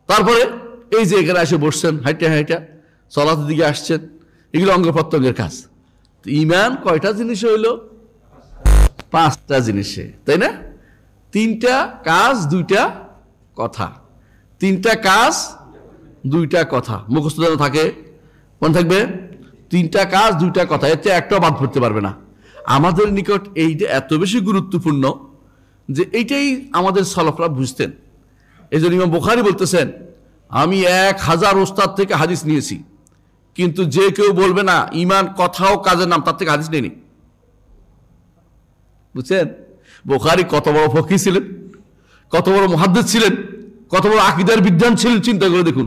তারপরে এই যে এখানে এসে বসছেন, হাইটা হাইটা চলাতের দিকে আসছেন, এগুলো অঙ্গ প্রত্যঙ্গের কাজ। ঈমান কয়টা জিনিস হইল? 5টা জিনিসে, তাই না? 3টা কাজ 2টা কথা, 3টা কাজ 2টা কথা মুখস্থ যেন থাকে। মনে থাকবে 3টা কাজ 2টা কথা, এতে একটাও বাদ পড়তে পারবে না। আমাদের নিকট এইটা এত বেশি গুরুত্বপূর্ণ যে এইটাই আমাদের সালাফরা বুঝতেন। এই জন্য ইমাম বুখারী বলতেছেন, আমি 1000 ওস্তাদ থেকে হাদিস নিয়েছি, কিন্তু যে কেউ বলবে না ঈমান কথা ও কাজের নাম, তার থেকে হাদিস নেয়নি। বুঝছেন? বুখারী কত বড় ফকিহ ছিলেন, কত বড় মুহাদ্দিস ছিলেন, কত বড় আকীদার বিদ্বান ছিলেন, চিন্তা করে দেখুন।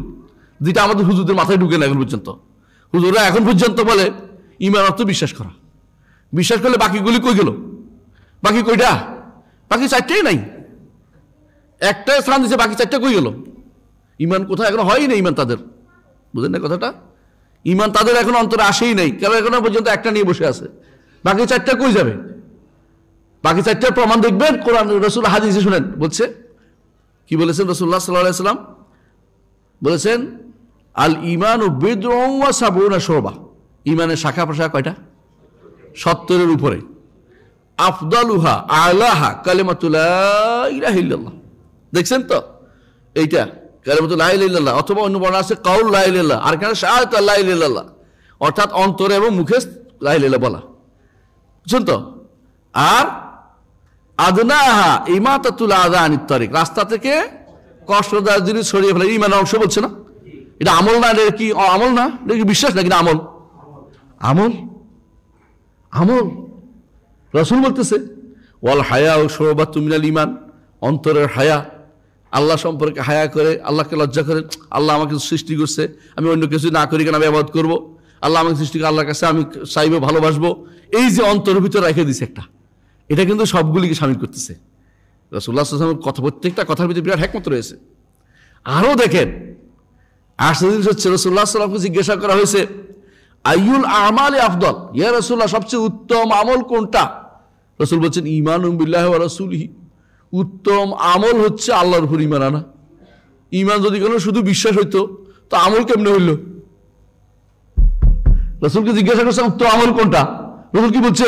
যেটা আমাদের হুজুরদের মাথায় ঢুকে না এখন পর্যন্ত। হুজুররা এখন পর্যন্ত বলে ঈমান অর্থ বিশ্বাস করা, বিশ্বাস করলে বাকিগুলি কই গেল? বাকি কয়টা? বাকি 4টাই নাই। একটা স্থান দিচ্ছে, বাকি 4টা কই গেল? ঈমান কোথায়? এখন হয়ই না ঈমান তাদের। বুঝলেন না কথাটা? ঈমান তাদের এখন অন্তরে আসেই নাই, কারণ এখনো পর্যন্ত একটা নিয়ে বসে আছে। বাকি 4টা কই যাবে? বাকি 4টার প্রমাণ দেখবেন কোরআন, রাসূল, হাদিসে। শুনেন বলছে, কি বলেছেন রাসূলুল্লাহ সাল্লাল্লাহু আলাইহি ওয়াসাল্লাম? বলেছেন, আল ঈমানু বিদউন ওয়া সাবউনা শুবা। ঈমানের শাখা প্রশাখা কয়টা? 70-এর উপরে। আফদালুহা আলাহা কালিমাতু লা ইলাহা ইল্লাল্লাহ। দেখছেন তো এইটা কালিমাতু লা ইলাহা ইল্লাল্লাহ, অথবা অন্য বর্ণনা আছে কাউল লা ইলাহা ইল্লাল্লাহ, আর এখানে শাহাদাতু লা ইলাহা ইল্লাল্লাহ, অর্থাৎ অন্তরে এবং মুখে লা ইলাহা ইল্লাল্লাহ বলা। বুঝছেন তো? আর আদনাহা ইমাতাতুল আযা আনিত তারিক, রাস্তা থেকে কষ্টদায়ক জিনিস সরিয়ে ফেলা ঈমানের অংশ। বলছে না এটা আমল না? এটা কি আমল না? এটা কি বিশ্বাস নাকি না আমল? আমল, আমল। রাসূল বলতেছে, ওয়াল হায়াউ শুবাতুম মিনাল ঈমান, অন্তরের হায়া, আল্লাহ সম্পর্কে হায়া করে, আল্লাহকে লজ্জা করে। আল্লাহ আমাকে সৃষ্টি করছে, আমি অন্য কিছু না করি কেন আমি ইবাদত করব? আল্লাহ আমাকে সৃষ্টি করে, আল্লাহর কাছে আমি চাইবো, ভালোবাসবো। এই যে অন্তরের ভিতরে রেখে দিছে একটা, এটা কিন্তু সবগুলিকে শামিল করতেছে। রাসূলুল্লাহ সাল্লাল্লাহু আলাইহি ওয়াসাল্লাম কথা, প্রত্যেকটা কথার ভিতরে বিরাট হিকমত রয়েছে। আরও দেখেন, আরেকটা জিনিস হচ্ছে, রাসূলুল্লাহ সাল্লাল্লাহু আলাইহি ওয়াসাল্লামকে জিজ্ঞাসা করা হয়েছে, আইয়ুল আমালি আফদল, ইয়া রাসূলুল্লাহ, সবচেয়ে উত্তম আমল কোনটা? রাসূল বলছেন, ঈমানুন বিল্লাহি ওয়া রাসূলিহি, উত্তম আমল হচ্ছে আল্লাহর উপর ঈমান আনা। ঈমান যদি কোনো শুধু বিশ্বাস হইতো, তো আমল কেমনে হইল? রাসূলকে জিজ্ঞাসা করছে উত্তম আমল কোনটা? রাসূল কি বলছে?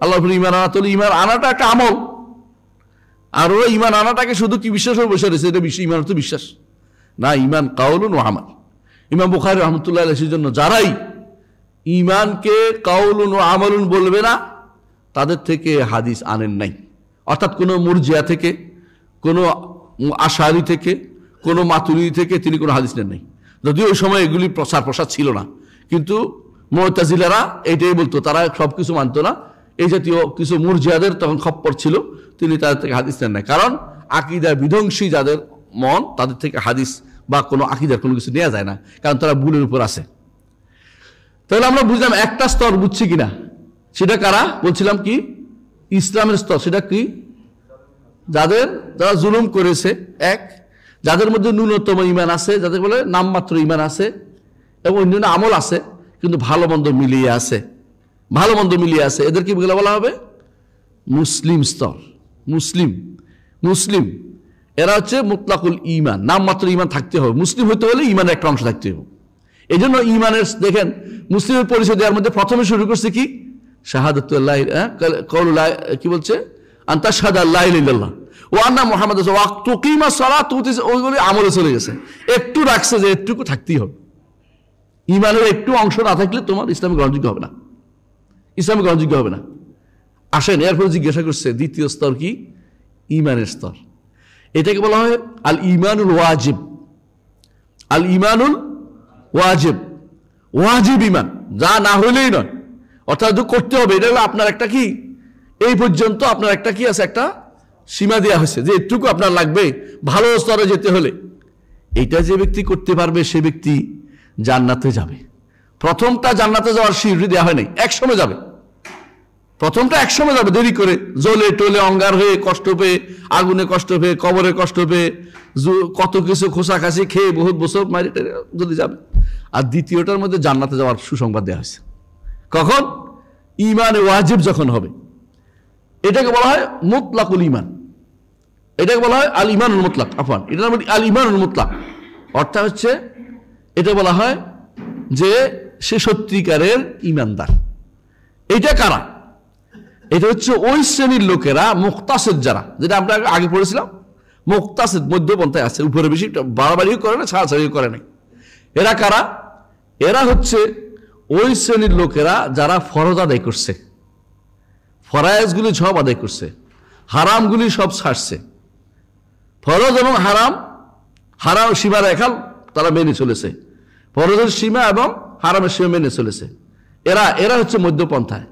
আল্লাহর উপর ঈমান আনা। তাহলে ঈমান আনাটা একটা আমল, আর ওরা ঈমান আনাটাকে শুধু কি বিশ্বাস হয়ে বসে রয়েছে, এটা ঈমান তো বিশ্বাস না। ঈমান কাউলুন ওয়া আমাল। ইমাম বুখারী রাহমাতুল্লাহি আলাইহির জন্য যারাই ঈমানকে কাউলুন ওয়া আমালুন বলবে না, তাদের থেকে হাদিস আনেন নাই। অর্থাৎ কোনো মুরজিয়া থেকে, কোনো আশারি থেকে, কোনো মাতুরিদি থেকে তিনি কোনো হাদিস নেন নাই। যদিও ওই সময় এগুলি প্রসার ছিল না, কিন্তু মুতাজিলারা এইটাই বলতো, তারা সব কিছু মানতো না। এই জাতীয় কিছু মুরজিয়াদের তখন খপ্পর ছিল, তিনি তাদের থেকে হাদিস নেন নাই। কারণ আকীদা বিধ্বংসী যাদের মন, তাদের থেকে হাদিস বা কোনো আকীদার কোনো কিছু নেওয়া যায় না, কারণ তারা ভুলের উপর আছে। তাহলে আমরা বুঝলাম একটা স্তর, বুঝছি কিনা? সেটা কারা? বলছিলাম কি ইসলামের স্তর। সেটা কি? যারা জুলুম করেছে, এক, যাদের মধ্যে ন্যূনতম ঈমান আছে, যাদের বলে নামমাত্র ঈমান আছে, এবং অন্যান্য আমল আছে কিন্তু ভালো মন্দ মিলিয়ে আছে, ভালো মন্দ মিলিয়ে আছে, এদেরকে বলা হবে মুসলিম স্তর। মুসলিম এরা হচ্ছে মুতলাকুল ঈমান, নামমাত্র ঈমান থাকতে হবে। মুসলিম হতে হলে ঈমানের একটা অংশ থাকতে হবে। এই জন্য ঈমানের দেখেন মুসলিমের পরিচয় দেওয়ার মধ্যে প্রথমে শুরু করছে কি? শাহাদাতুল্লাহ, কওলুল্লাহ, কি বলছে? আনতা শাহাদা লা ইলাহা ইল্লাল্লাহ ওয়া আন্না মুহাম্মাদুর রাসূলুল্লাহ ওয়া তুকিমাস সালাত, ওইগুলি আমলে চলে গেছে। একটু রাখছে যে একটুকু থাকতেই হবে। ঈমানের একটু অংশ না থাকলে তোমার ইসলামে গ্রহণযোগ্য হবে না, ইসলামে গ্রহণযোগ্য হবে না। আসেন, এরপরে জিজ্ঞাসা করছে দ্বিতীয় স্তর কি? ঈমানের স্তর। এটাকে বলা হয় আল ঈমানুল ওয়াজিব। আল ঈমানুল ওয়াজিব, ওয়াজিব ঈমান, যা না হইলেই নয়, অর্থাৎ করতে হবে। এটা হলো আপনার একটা কি, এই পর্যন্ত আপনার একটা কি আছে, একটা সীমা দেওয়া হয়েছে যে এটুকু আপনার লাগবে ভালো স্তরে যেতে হলে। এইটা যে ব্যক্তি করতে পারবে সে ব্যক্তি জান্নাতে যাবে। প্রথমটা জান্নাতে যাওয়ার সিঁড়ি দেওয়া হয় নাই, একসময় যাবে। প্রথমটা একসময় যাবে, দেরি করে, জ্বলে টলে অঙ্গার হয়ে, কষ্ট পেয়ে, আগুনে কষ্ট পেয়ে, কবরে কষ্ট পেয়ে, কত কিছু খোসাখাসি খেয়ে বহুত বছর মারি যদি যাবে। আর দ্বিতীয়টার মধ্যে জান্নাতে যাওয়ার সুসংবাদ দেওয়া হয়েছে। কখন? ঈমানে ওয়াজিব যখন হবে। এটাকে বলা হয় মুতলাকুল ঈমান, এটাকে বলা হয় আল ঈমানুল মুতলাক। আফওয়ান, এটার নাম আল ঈমানুল মুতলাক। অর্থাৎ হচ্ছে এটা বলা হয় যে সে সত্যিকারের ঈমানদার। এটা কারা? এটা হচ্ছে ওই শ্রেণীর লোকেরা, মুক্তাসিদ যারা, যেটা আমরা আগে পড়েছিলাম, মুক্তাসিদ মধ্যপন্থায় আছে, উপরে বেশি বাড়াবাড়িও করে না, ছাড়াছাড়িও করে নাই। এরা কারা? এরা হচ্ছে ওই শ্রেণীর লোকেরা যারা ফরজ আদায় করছে, ফরায়েজগুলি সব আদায় করছে, হারামগুলি সব ছাড়ছে। ফরজ এবং হারাম সীমা রেখা তারা মেনে চলেছে, ফরজের সীমা এবং হারামের সীমা মেনে চলেছে। এরা হচ্ছে মধ্যপন্থায়,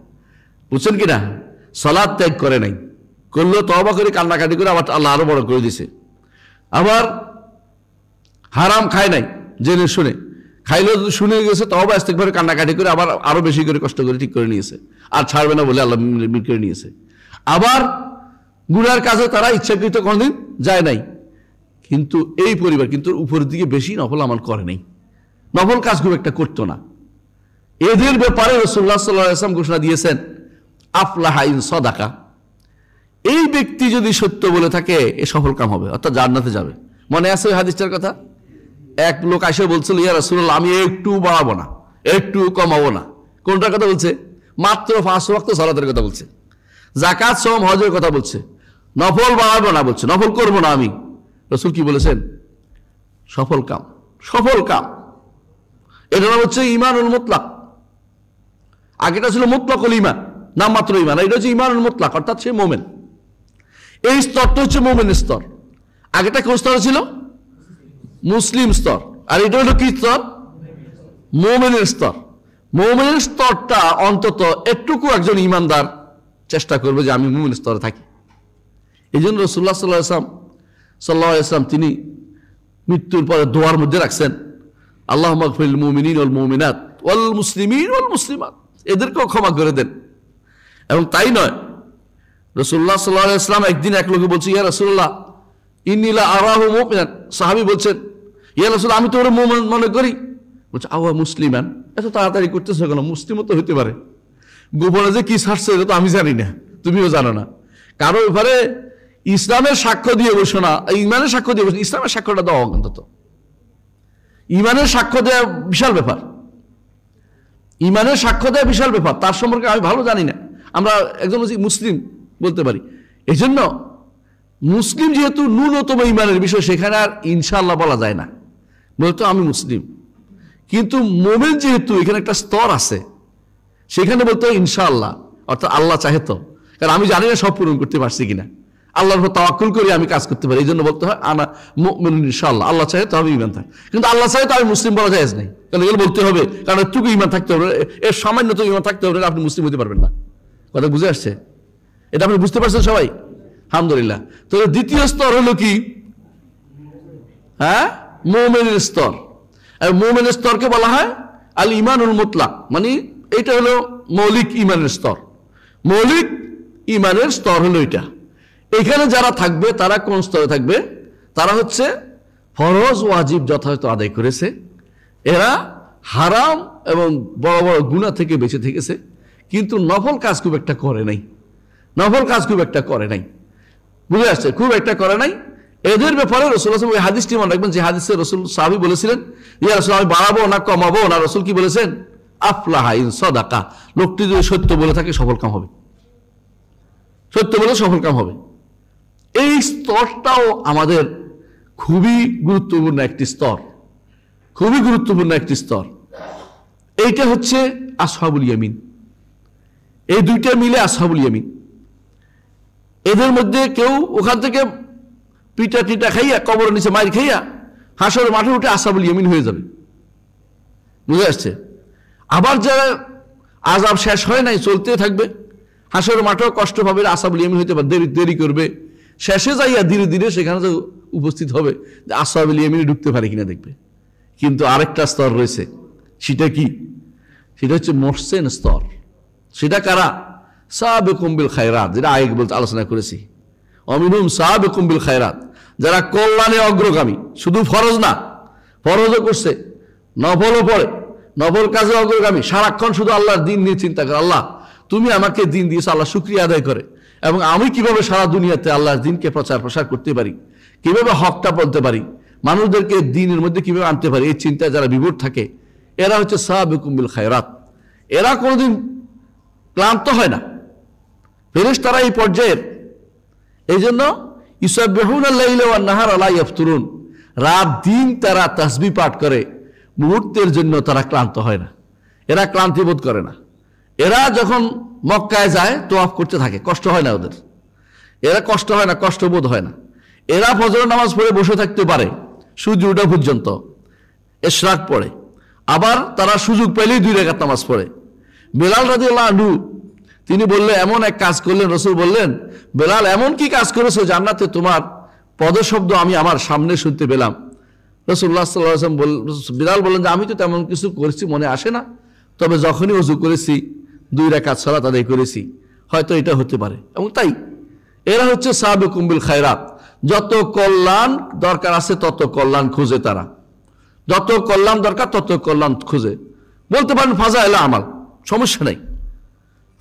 বুঝছেন কিনা? সালাত ত্যাগ করে নাই, করলো তওবা করে কান্নাকাটি করে আবার আল্লাহ আরো বড় করে দিছে। আবার হারাম খায় নাই, জেনে শুনে খাইলেও শুনে গেছে, তওবা ইস্তেগফার কান্নাকাটি করে আবার আরো বেশি করে কষ্ট করে ঠিক করে নিয়েছে, আর ছাড়বে না বলে আল্লাহ মিট করে নিয়েছে। আবার গুনার কাজে তারা ইচ্ছাকৃত কোনদিন যায় নাই, কিন্তু এই পরিবার কিন্তু উপরের দিকে বেশি নফল আমল করে নাই, নফল কাজ খুব একটা করতো না। এদের ব্যাপারে রাসূলুল্লাহ সাল্লাল্লাহু আলাইহি ওয়াসাল্লাম ঘোষণা দিয়েছেন, আফলাহা ইন সাদাকা, এই ব্যক্তি যদি সত্য বলে থাকে এ সফল কাম হবে, অর্থাৎ জান্নাতে যাবে। মনে আছে ওই হাদিসটার কথা? এক লোক এসে বলছিল, ইয়া রাসূলুল্লাহ, আমি একটু বাড়াবো না, একটু কমাবো না। কোনটার কথা বলছে? মাত্র 5 ওয়াক্ত সালাতের কথা বলছে, যাকাত সওম হজের কথা বলছে, নফল বাড়াবো না বলছে, নফল করবো না আমি। রাসূল কি বলেছেন? সফল কাম, সফল কাম। এটা হচ্ছে ঈমানুল মুতলাক। আগেটা ছিল মুতলাকুল ঈমান, নামমাত্র ঈমান, এটা হচ্ছে ঈমানুল মুতলাক, অর্থাৎ সে মুমিন। এই স্তরটা হচ্ছে মুমিনের স্তর। আগেটা কোন স্তর ছিল? মুসলিম স্তর। আর এটা হলো কি স্তর? মুমিনের স্তর। মুমিনের স্তরটা অন্তত একটুকু একজন ঈমানদার চেষ্টা করবে যে আমি মুমিন স্তরে থাকি। এই জন্য রাসূলুল্লাহ সাল্লাল্লাহু আলাইহি ওয়াসাল্লাম তিনি মৃত্যুর পরে দোয়ার মধ্যে রাখছেন, আল্লাহুম্মা গফিরিল মুমিনিন ওয়াল মুমিনাত ওয়াল মুসলিমিন ওয়াল মুসলিমাত, এদেরকেও ক্ষমা করে দেন। এবং তাই নয়, রাসূলুল্লাহ সাল্লাল্লাহু আলাইহি ওয়াসাল্লাম একদিন এক লোকে বলছে, ইয়া রাসূলুল্লাহ ইন্নী লা আরাহু মুমিনান, সাহাবী বলছেন, ইয়া রাসূল, আমি তো ওরে মুমিন মনে করি। বলছে, আওয়া মুসলিমান, এত তাড়াতাড়ি করতেছে কেন? মুসলিমও তো হতে পারে, গোপনে যে কি ছাড়ছে এটা তো আমি জানি না, তুমিও জানো না। কারো ব্যাপারে ইসলামের সাক্ষ্য দিয়ে বসো না, ইমানের সাক্ষ্য দিয়ে বসো, ইসলামের সাক্ষ্যটা দাও অন্তত। ইমানের সাক্ষ্য দেওয়া বিশাল ব্যাপার, ইমানের সাক্ষ্য দেওয়া বিশাল ব্যাপার। তার সম্পর্কে আমি ভালো জানি না, আমরা একজন মুসলিম বলতে পারি। এই জন্য মুসলিম যেহেতু ন্যূনতম ইমানের বিষয়, সেখানে আর ইনশাআল্লাহ বলা যায় না, বলতো আমি মুসলিম। কিন্তু মুমিন যেহেতু এখানে একটা স্তর আছে, সেখানে বলতে হয় ইনশাআল্লাহ, অর্থাৎ আল্লাহ চাহে তো। কারণ আমি জানি না সব পূরণ করতে পারছি কিনা, আল্লাহর উপর তাওয়াক্কুল করে আমি কাজ করতে পারি। এই জন্য বলতে হয় আনা মুমিনুন ইনশাআল্লাহ, আল্লাহ চাহে তো আমি ঈমান থাকি। কিন্তু আল্লাহ চাহে তো আমি মুসলিম বলা জায়েজ নাই, কারণ এগুলো বলতে হবে, কারণ এতটুকু ঈমান থাকতে হবে, এর সামান্য তো ঈমান থাকতে হবে, আপনি মুসলিম হতে পারবেন না। কথা বুঝে আসছে? এটা আপনি বুঝতে পারছেন সবাই? আলহামদুলিল্লাহ। তো দ্বিতীয় স্তর হলো কি? হ্যাঁ, মুমিনের স্তর। আর মুমিনের স্তরকে বলা হয় আল ঈমানুল মুতলাক, মানে এটা হলো মৌলিক ঈমানের স্তর। মৌলিক ঈমানের স্তর হলো এটা। এখানে যারা থাকবে তারা কোন স্তরে থাকবে? তারা হচ্ছে ফরজ ওয়াজিব যথাযথ আদায় করেছে, এরা হারাম এবং বড় বড় গুনাহ থেকে বেঁচে থেকেছে, কিন্তু নফল কাজ খুব একটা করে নাই, নফল কাজ খুব একটা করে নাই। বুঝে আসছে? খুব একটা করে নাই। এদের ব্যাপারে রাসূলুল্লাহ সাল্লাল্লাহু আলাইহি ওয়াসাল্লাম ওই হাদিসটি মনে রাখবেন, যে হাদিসে রাসূল সাহাবী বলেছিলেন, ইয়া রাসূল, আমি বাড়াবো না কমাবো না। রাসূল কি বলেছেন? আফলাহা ইন সাদাকা, লোকটি যদি সত্য বলে থাকে সফল কাম হবে, সত্য বলে সফল কাম হবে। এই স্তরটাও আমাদের খুবই গুরুত্বপূর্ণ একটি স্তর, খুবই গুরুত্বপূর্ণ একটি স্তর। এইটা হচ্ছে আসহাবুল ইয়ামিন। এই দুইটা মিলে আসহাবুল ইয়ামিন। এদের মধ্যে কেউ ওখান থেকে পিটা টিটা খাইয়া, কবরের নিচে মাইর খাইয়া হাসরের মাঠে উঠে আসহাবুল ইয়ামিন হয়ে যাবে। বুঝে আসছে? আবার যারা আযাব শেষ হয় নাই, চলতে থাকবে, হাসরের মাঠেও কষ্ট পাবে, আসহাবুল ইয়ামিন হইতে পারে, দেরি করবে, শেষে যাইয়া ধীরে ধীরে সেখানে তো উপস্থিত হবে যে আসহাবুল ইয়ামিনে ঢুকতে পারে কিনা দেখবে। কিন্তু আরেকটা স্তর রয়েছে, সেটা কি? সেটা হচ্ছে মুহসিন স্তর। সেটা কারা? সাবিকুম বিল খায়রাত, যেটা আগে বলতে আলোচনা করেছি, অমিনহুম সাবিকুম বিল খায়রাত, যারা কল্যাণে অগ্রগামী। শুধু ফরজ না, ফরজও করছে, নফলও পড়ে, নফল কাজে অগ্রগামী, সারাক্ষণ শুধু আল্লাহর দিন নিয়ে চিন্তা করে, আল্লাহ তুমি আমাকে দিন দিয়েছো, আল্লাহ শুকরিয়া আদায় করে, এবং আমি কিভাবে সারা দুনিয়াতে আল্লাহর দিনকে প্রচার প্রসার করতে পারি, কিভাবে হকটা বলতে পারি, মানুষদেরকে দিনের মধ্যে কিভাবে আনতে পারে এই চিন্তায় যারা বিভোর থাকে, এরা হচ্ছে সাবিকুম বিল খায়রাত। এরা কোনোদিন ক্লান্ত হয় না, ফেরেশতারা এই পর্যায়ের। এই জন্য ইউসাব্বিহুনা আল-লাইলা ওয়ান-নাহারা লা ইয়াফতুরুন, রাত দিন তারা তাসবিহ পাঠ করে, মুহূর্তের জন্য তারা ক্লান্ত হয় না, এরা ক্লান্তি বোধ করে না। এরা যখন মক্কায় যায় তোয়াফ করতে থাকে, কষ্ট হয় না ওদের, এরা কষ্ট হয় না, কষ্ট বোধ হয় না। এরা ফজর নামাজ পড়ে বসে থাকতে পারে সূর্য ওঠা পর্যন্ত, ইশরাক পড়ে, আবার তারা সুযোগ পেলেই 2 রাকাত নামাজ পড়ে। বেলাল রাদিয়াল্লাহু আনহু তিনি বললেন, এমন এক কাজ করলেন, রাসূল বললেন, বেলাল এমন কি কাজ করেছো জান্নাতে তোমার পদশব্দ আমি আমার সামনে শুনতে পেলাম। রাসূলুল্লাহ সাল্লাল্লাহু আলাইহি ওয়াসাল্লাম বেলাল বললেন যে আমি তো তেমন কিছু করেছি মনে আসে না, তবে যখনই ওযু করেছি 2 রাকাত সালাত আদায় করেছি, হয়তো এটা হতে পারে। এবং তাই এরা হচ্ছে সাবিকুম বিল খায়রাত, যত কল্যাণ দরকার আছে তত কল্যাণ খুঁজে তারা, যত কল্যাণ দরকার তত কল্যাণ খুঁজে। বলতে পারেন ফাজাইল আমাল, সমস্যা নাই,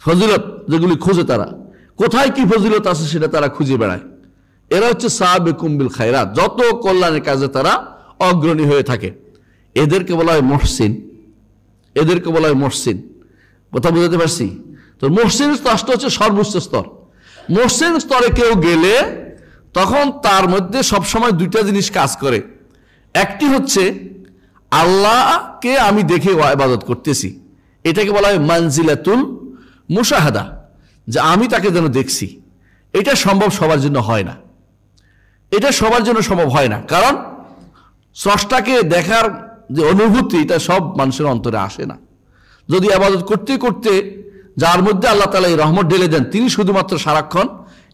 ফজিলত যেগুলি খুঁজে তারা, কোথায় কি ফজিলত আছে সেটা তারা খুঁজে বেড়ায়। এরা হচ্ছে সাবিকুম বিল খায়রাত, যত কল্যাণের কাজে তারা অগ্রণী হয়ে থাকে। এদেরকে বলা হয় মুহসিন, এদেরকে বলা হয় মুহসিন। কথা বুঝাতে পারছি তো? মুহসিন স্তরটা হচ্ছে সর্বোচ্চ স্তর। মুহসিন স্তরে কেউ গেলে তখন তার মধ্যে সবসময় 2টা জিনিস কাজ করে। একটি হচ্ছে আল্লাহকে আমি দেখে ইবাদত করতেছি, এটাকে বলা হয় মানজিলাতুল মুশাহাদা, যে আমি তাকে যেন দেখছি। এটা সম্ভব সবার জন্য হয় না, এটা সবার জন্য সম্ভব হয় না, কারণ স্রষ্টাকে দেখার যে অনুভূতি এটা সব মানুষের অন্তরে আসে না। যদি ইবাদত করতে করতে যার মধ্যে আল্লাহ তাআলা এই রহমত ঢেলে দেন, তিনি শুধুমাত্র সারাক্ষণ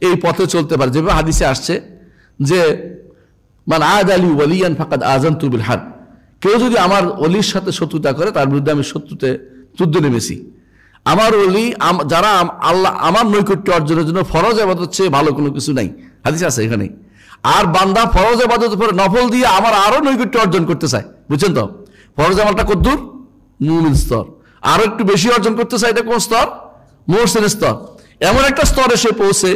এই পথে চলতে পারে। যেভাবে হাদিসে আসছে যে মান আদ আলী ওয়ালিয়ান ফাকাদ আযানতু বিল হারব, কেউ যদি আমার ওলির সাথে শত্রুতা করে তার বিরুদ্ধে আমি শত্রুতে যুদ্ধ নেমেছি। আমার ওলি যারা আল্লাহ আমার নৈকট্য অর্জনের জন্য ফরজ ইবাদত চেয়ে ভালো কোনো কিছু নাই, হাদিস আছে এখানে। আর বান্দা ফরজ ইবাদতের পরে নফল দিয়ে আমার আরো নৈকট্য অর্জন করতে চায়, বুঝছেন তো? ফরজ আমলটা কদ্দুর? মুমিন স্তর। আরো একটু বেশি অর্জন করতে চায়, এটা কোন স্তর? মুহসিন স্তর। এমন একটা স্তরে সে পৌঁছে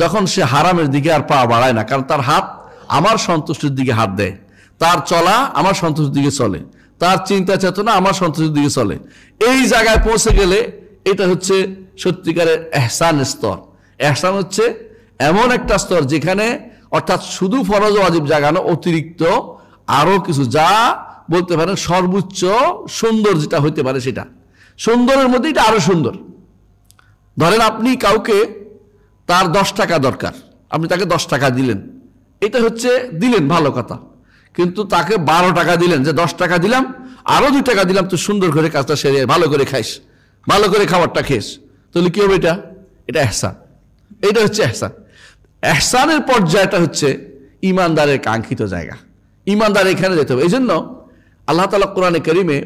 যখন সে হারামের দিকে আর পা বাড়ায় না, কারণ তার হাত আমার সন্তুষ্টির দিকে হাত দেয়, তার চলা আমার সন্তুষ্টির দিকে চলে, তার চিন্তা চেতনা আমার সন্তুষ্টির দিকে চলে। এই জায়গায় পৌঁছে গেলে এটা হচ্ছে সত্যিকারের ইহসান স্তর। ইহসান হচ্ছে এমন একটা স্তর যেখানে অর্থাৎ শুধু ফরজ ওয়াজিব জাগানো অতিরিক্ত আরো কিছু, যা বলতে পারেন সর্বোচ্চ সুন্দর যেটা হইতে পারে, সেটা সুন্দরের মধ্যে এটা আরো সুন্দর। ধরেন আপনি কাউকে তার 10 টাকা দরকার, আপনি তাকে 10 টাকা দিলেন, এটা হচ্ছে দিলেন ভালো কথা, কিন্তু তাকে 12 টাকা দিলেন, যে 10 টাকা দিলাম আরো 2 টাকা দিলাম, তো সুন্দর করে কাজটা সেরে ভালো করে খাইস, ভালো করে খাবারটা খেস, তাহলে কি হবে? এটা ইহসান। এটা হচ্ছে ইহসান। ইহসানের পর্যায়টা হচ্ছে ঈমানদারের কাঙ্ক্ষিত জায়গা। ঈমানদার এখানে যেতে হবে। এই জন্য আল্লাহ তাআলা কোরআনে কারীমে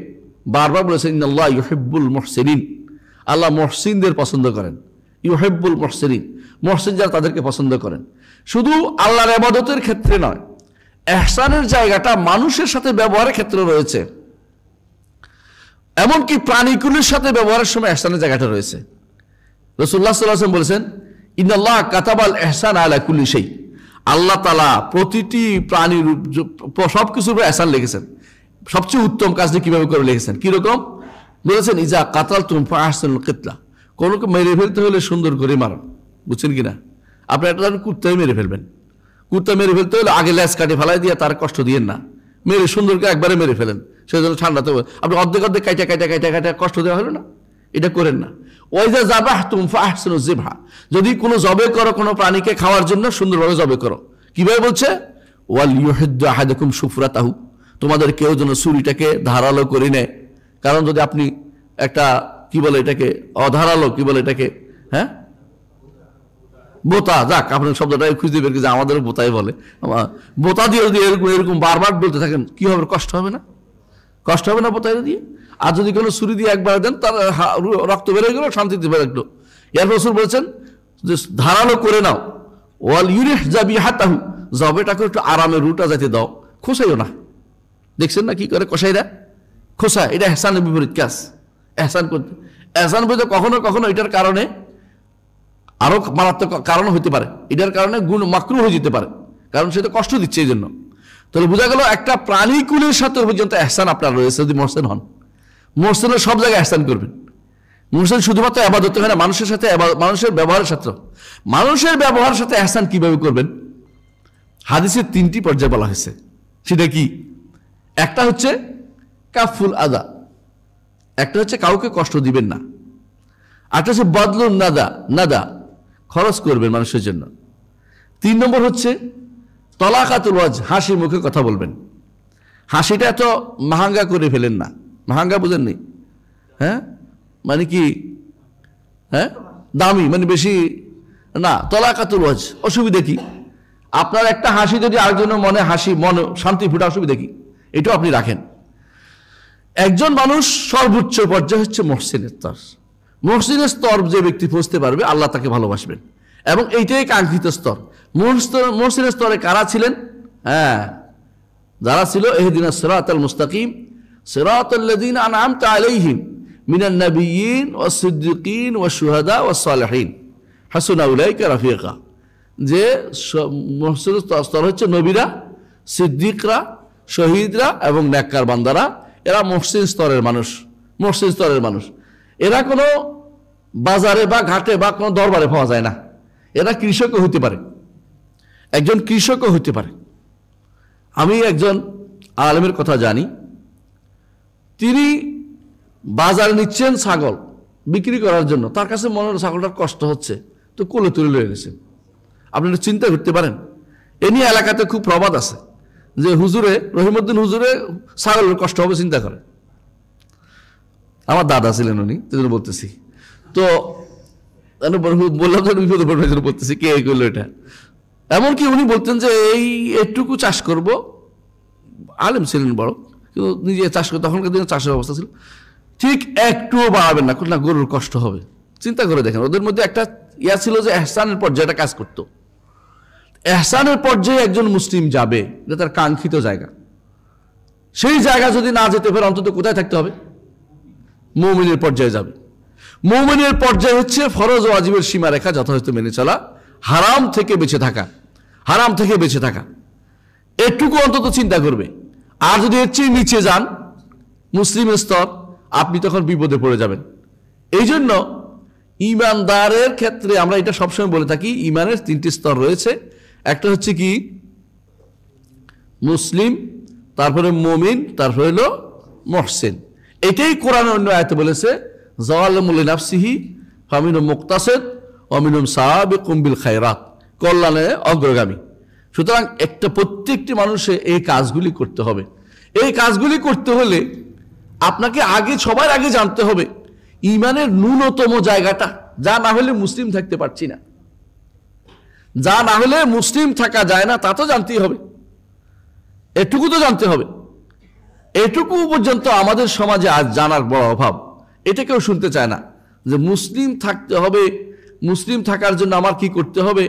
বারবার বলেছেন ইন্নাল্লাহ ইউহিব্বুল মুহসিনিন, আল্লাহ মুহসিনদের পছন্দ করেন। ইউহিব্বুল মুহসিনিন, মুহসিন যারা তাদেরকে পছন্দ করেন। শুধু আল্লাহর ইবাদতের ক্ষেত্রে নয়, ইহসানের জায়গাটা মানুষের সাথে ব্যবহারের ক্ষেত্রে রয়েছে, এমনকি প্রাণীগুলির সাথে ব্যবহারের সময় ইহসানের জায়গাটা রয়েছে। রাসূলুল্লাহ সাল্লাল্লাহু আলাইহি ওয়াসাল্লাম বলেছেন ইন্নাল্লাহ কাতাবাল ইহসান আলা কুল্লি শাই, আল্লাহ তাআলা প্রতিটি প্রাণীর সবকিছুর উপর ইহসান লিখেছেন। সবচেয়ে উত্তম কাজটি কিভাবে করে লিখেছেন, কিরকম বলেছেন? ইজা কাতালতুম ফাহসিনুল কিতলা, কোনোকে মেরে ফেলতে হলে সুন্দর করে মারো, বুঝছেন কিনা? আপনি একটা কুত্তাই মেরে ফেলবেন, কুত্তা মেরে ফেলতে হলে আগে ল্যাজ কাটে ফেলাই দিয়ে তার কষ্ট দিয়েন না, মেরে সুন্দরকে একবারে মেরে ফেলেন, সেই জন্য ঠান্ডাতে আপনি অর্ধেক অর্ধেক কাইটা কাইটা কাইটা কাইটা কষ্ট দেওয়া হলো না, এটা করেন না। ওয়াইজা যাবাহতুম ফাহসিনু যিবহা, যদি কোনো জবে করো কোনো প্রাণীকে খাওয়ার জন্য সুন্দরভাবে জবে করো। কিভাবে বলছে? ওয়াল ইউহিদ্দু আহাদাকুম শুফরাতাহু, তোমাদের কেউ যেন ছুরিটাকে ধারালো করে নেয়। কারণ যদি আপনি একটা কি বলে এটাকে, অধারালো কি বলে এটাকে, হ্যাঁ বোতা, যাক আপনার শব্দটা খুঁজে বের করে, আমাদেরও বোতাই বলে, বোতা দিয়ে যদি এরকম এরকম বারবার বলতে থাকেন কি হবে? কষ্ট হবে না? কষ্ট হবে না বোতাই দিয়ে? আর যদি কোনো ছুরি দিয়ে একবার দেন তার রক্ত বের হয়ে গেল, শান্তিতে বের একটু। এর রাসূল বলছেন যে ধারালো করে নাও। ওয়াল ইউরিহ যাবিহাতাহু, জবেটাকে একটু আরামে রুটা যাইতে দাও, খোসাইও না। দেখছেন না কি করে কসাইরা? খোসা। এটা ইহসানের বিপরীত কাজ। ইহসান করতে, ইহসান বলতে কখনো কখনো এটার কারণে আরো মারাত্মক কারণ হইতে পারে, এটার কারণে গুণ মাকরুহ হয়ে যেতে পারে, কারণ সে তো কষ্ট দিচ্ছে এই জন্য। তাহলে বোঝা গেল একটা প্রাণীকুলের সাথে পর্যন্ত এহসান আপনার রয়েছে যদি মহসেন হন। মহসেনের সব জায়গায় এহসান করবেন। মহসেন শুধুমাত্র ইবাদত হয় না, মানুষের সাথে মানুষের ব্যবহারের সাথে। মানুষের ব্যবহারের সাথে এহসান কিভাবে করবেন? হাদিসের 3টি পর্যায়ে বলা হয়েছে। সেটা কি? একটা হচ্ছে কাফুল আদা, একটা হচ্ছে কাউকে কষ্ট দিবেন না, একটা হচ্ছে বদলুন নাদা, নাদা খরচ করবেন মানুষের জন্য। 3 নম্বর হচ্ছে তলাকাতুল ওয়াজ, হাসি মুখে কথা বলবেন। হাসিটা এত মাহাঙ্গা করে ফেলেন না। মাহাঙ্গা বুঝেন নি? হ্যাঁ, মানে কি? হ্যাঁ, দামি মানে বেশি না। তলাকাতুল ওয়াজ, অসুবিধা কি? আপনার একটা হাসি যদি আরেকজনের মনে হাসি, মনে শান্তি ফুটে, অসুবিধা কি? এটাও আপনি রাখেন। একজন মানুষ সর্বোচ্চ পর্যায়ে হচ্ছে মহসিনের স্তর। মহসিনের স্তর যে ব্যক্তি পৌঁছতে পারবে আল্লাহ তাকে ভালোবাসবেন, এবং এইটাই কাঙ্ক্ষিত স্তর। মহসিনের স্তরে কারা ছিলেন? হ্যাঁ, যারা ছিল ইহদিনাস সিরাতাল মুস্তাকিম সিরাতাল্লাযীনা আন'আমতা আলাইহিম মিনান নাবিয়্যিন ওয়াস সিদ্দিকিন ওয়াশ শুহাদা ওয়াস সালিহিন হাসুনা উলাইকা রাফিকা। যে মহসিনের স্তর হচ্ছে নবীরা, সিদ্দিকরা, শহীদরা এবং নেককার বান্দারা। এরা মহসিন স্তরের মানুষ। মহসিন স্তরের মানুষ এরা কোনো বাজারে বা ঘাটে বা কোনো দরবারে পাওয়া যায় না। এরা কৃষকও হইতে পারে, একজন কৃষকও হইতে পারে। আমি একজন আলেমের কথা জানি, তিনি বাজারে নিচ্ছেন ছাগল বিক্রি করার জন্য। তার কাছে মনে হলো ছাগলটার কষ্ট হচ্ছে, তো কোলে তুলে লয়ে গেছেন। আপনারা চিন্তা করতে পারেন, এ নিয়ে এলাকাতে খুব প্রবাদ আছে যে হুজুরে, রহিমউদ্দিন হুজুরে ছাগলের কষ্ট হবে চিন্তা করে। আমার দাদা ছিলেন উনি, সেজন্য বলতেছি। তো বললাম যে বিপদে পড়বে, বলতেছি কে করলো এটা। এমনকি উনি বলতেন যে এই এটুকু চাষ করব। আলেম ছিলেন বড়, কিন্তু নিজে চাষ করতে, তখনকার দিনে চাষের অবস্থা ছিল, ঠিক একটুও বাড়াবেন না, না গরুর কষ্ট হবে। চিন্তা করে দেখেন, ওদের মধ্যে একটা ইয়া ছিল যে এহসানের পর্যায়ে কাজ করতো। এহসানের পর্যায়ে একজন মুসলিম যাবে, এটা তার কাঙ্ক্ষিত জায়গা। সেই জায়গা যদি না যেতে পারে, অন্তত কোথায় থাকতে হবে? মুমিনের পর্যায়ে যাবে। মুমিনের পর্যায়ে হচ্ছে ফরজ ও ওয়াজিবের সীমারেখা যথাযথ মেনে চলা, হারাম থেকে বেঁচে থাকা, হারাম থেকে বেঁচে থাকা, এটুকু অন্তত চিন্তা করবে। আর যদি এর চেয়ে নিচে যান, মুসলিমের স্তর, আপনি তখন বিপদে পড়ে যাবেন। এই জন্য ইমানদারের ক্ষেত্রে আমরা এটা সবসময় বলে থাকি, ইমানের 3টি স্তর রয়েছে। একটা হচ্ছে কি? মুসলিম, তারপরে মুমিন, তারপরে হলো মুহসিন। এটাই কোরআনের অন্য আয়াতে বলেছে, যালিমুল লিনাফসিহি ফামিনহুম মুকতাসিদ ওয়া মিনহুম সাবিকুম বিল খায়রাত, কল্যাণে অগ্রগামী। সুতরাং প্রত্যেকটি মানুষের এই কাজগুলি করতে হবে। এই কাজগুলি করতে হলে আপনাকে সবার আগে জানতে হবে ইমানের ন্যূনতম জায়গাটা, যা না হলে মুসলিম থাকতে পারছি না, যা না হলে মুসলিম থাকা যায় না, তা তো জানতেই হবে। এটুকু তো জানতে হবে। এটুকু পর্যন্ত আমাদের সমাজে আজ জানার বড় অভাব। এটা কেউ শুনতে চায় না যে মুসলিম থাকতে হবে, মুসলিম থাকার জন্য আমার কি করতে হবে,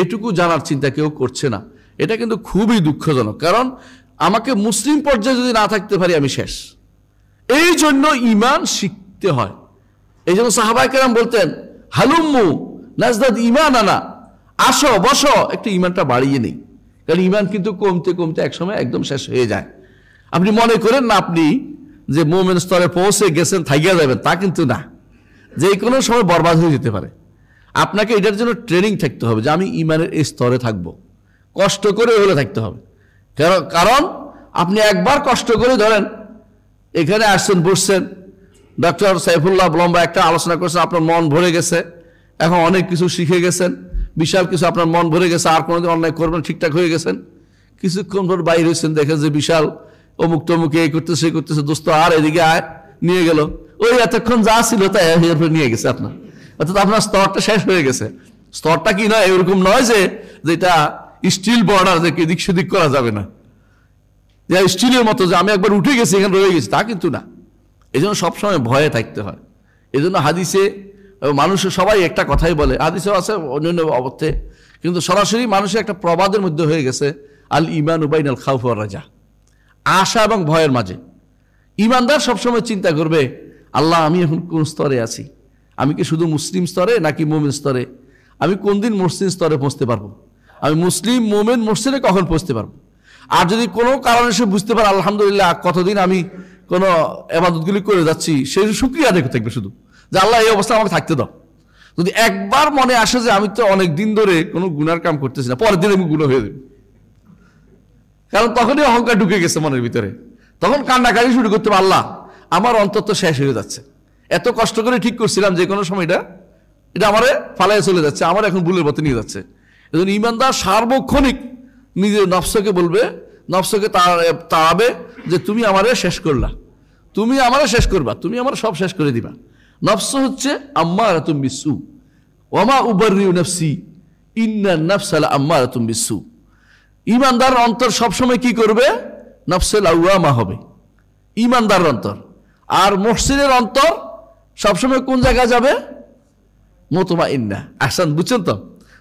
এটুকু জানার চিন্তা কেউ করছে না। এটা কিন্তু খুবই দুঃখজনক, কারণ আমাকে মুসলিম পর্যায়ে যদি না থাকতে পারি আমি শেষ। এই জন্য ইমান শিখতে হয়। এই জন্য সাহাবায়ে কেরাম বলতেন, হালুম্মু নাজদাদ ঈমানানা, আসো বসো একটু ইমানটা বাড়িয়ে নেই। কারণ ইমান কিন্তু কমতে কমতে একসময় একদম শেষ হয়ে যায়। আপনি মনে করেন না আপনি যে মুমিন স্তরে পৌঁছে গেছেন, থাইয়া যাবেন, তা কিন্তু না। যে কোনো সময় বরবাদ হয়ে যেতে পারে। আপনাকে এটার জন্য ট্রেনিং থাকতে হবে যে আমি ইমানের এই স্তরে থাকব, কষ্ট করে হলে থাকতে হবে। কারণ আপনি একবার কষ্ট করে, ধরেন এখানে আসছেন, বসছেন, ডক্টর সাইফুল্লাহ লম্বা একটা আলোচনা করছেন, আপনার মন ভরে গেছে, এখন অনেক কিছু শিখে গেছেন, বিশাল কিছু আপনার মন ভরে গেছে, আর কোনোদিন অন্যায় করবেন ঠিকঠাক হয়ে গেছেন। কিছুক্ষণ পর বাইরে হয়েছেন, দেখেন যে বিশাল অমুক তমুক এই করতেছে, সে করতেছে, দোস্ত আর এদিকে আয়, নিয়ে গেল, ওই এতক্ষণ যা ছিল তাই নিয়ে গেছে আপনার। অর্থাৎ আপনার স্তরটা শেষ হয়ে গেছে। স্তরটা কি নয়, এরকম নয় যে যেটা স্টিল বর্ডার, যে এদিক সেদিক করা যাবে না, যে স্টিলের মতো যে আমি একবার উঠে গেছি এখানে রয়ে গেছি, তা কিন্তু না। এই জন্য সবসময় ভয়ে থাকতে হয়। এই জন্য হাদিসে মানুষের সবাই একটা কথাই বলে, হাদিসেও আছে অন্যান্য অবস্থে, কিন্তু সরাসরি মানুষের একটা প্রবাদের মধ্যে হয়ে গেছে, আল ইমান বাইনাল খাউফ ওয়ার রাজা, আশা এবং ভয়ের মাঝে। ইমানদার সবসময় চিন্তা করবে, আল্লাহ আমি এখন কোন স্তরে আছি, আমি কি শুধু মুসলিম স্তরে নাকি মুমিন স্তরে, আমি কোন দিন মুসলিম স্তরে পৌঁছতে পারবো, আমি মুসলিম মুমিন মুহসিনে কখন পৌঁছতে পারবো। আর যদি কোনো কারণে সে বুঝতে পারে আলহামদুলিল্লাহ কতদিন আমি কোনো ইবাদতগুলি করে যাচ্ছি, সে শুকরিয়া আদায় করতে থাকবে শুধু, যে আল্লাহ এই অবস্থা আমাকে থাকতে দাও। যদি একবার মনে আসে যে আমি তো অনেক দিন ধরে কোনো গুনার কাম করতেছি না, পরের দিন আমি গুনাহ হয়ে যাবে, কারণ তখনই অহংকার ঢুকে গেছে মনের ভিতরে, তখন কান্নাকাটি শুরু করতে হবে, আল্লাহ আমার অন্তর তো শেষ হয়ে যাচ্ছে, এত কষ্ট করে ঠিক করছিলাম যে কোনো সময় এটা আমারে ফালাইয়া চলে যাচ্ছে, আমার এখন ভুলের পথে নিয়ে যাচ্ছে। এজন্য ঈমানদার সার্বক্ষণিক নিজের নফসকে বলবে, নফসকে তাড়াবে যে তুমি আমারে শেষ করলা, তুমি আমারে শেষ করবা, তুমি আমার সব শেষ করে দিবা। নফস হচ্ছে আম্মারাতুম বিসু ওয়া মা উবাররিউ নাফসি ইন্নান নাফসা লাআম্মারাতুম বিসু। ঈমানদার অন্তর সবসময় কি করবে? নফসে লাওয়ামা হবে ঈমানদার অন্তর। আর মুহসিনের অন্তর সবসময় কোন জায়গায় যাবে? মুতমাইন্না। আহসান, বুঝছেন তো?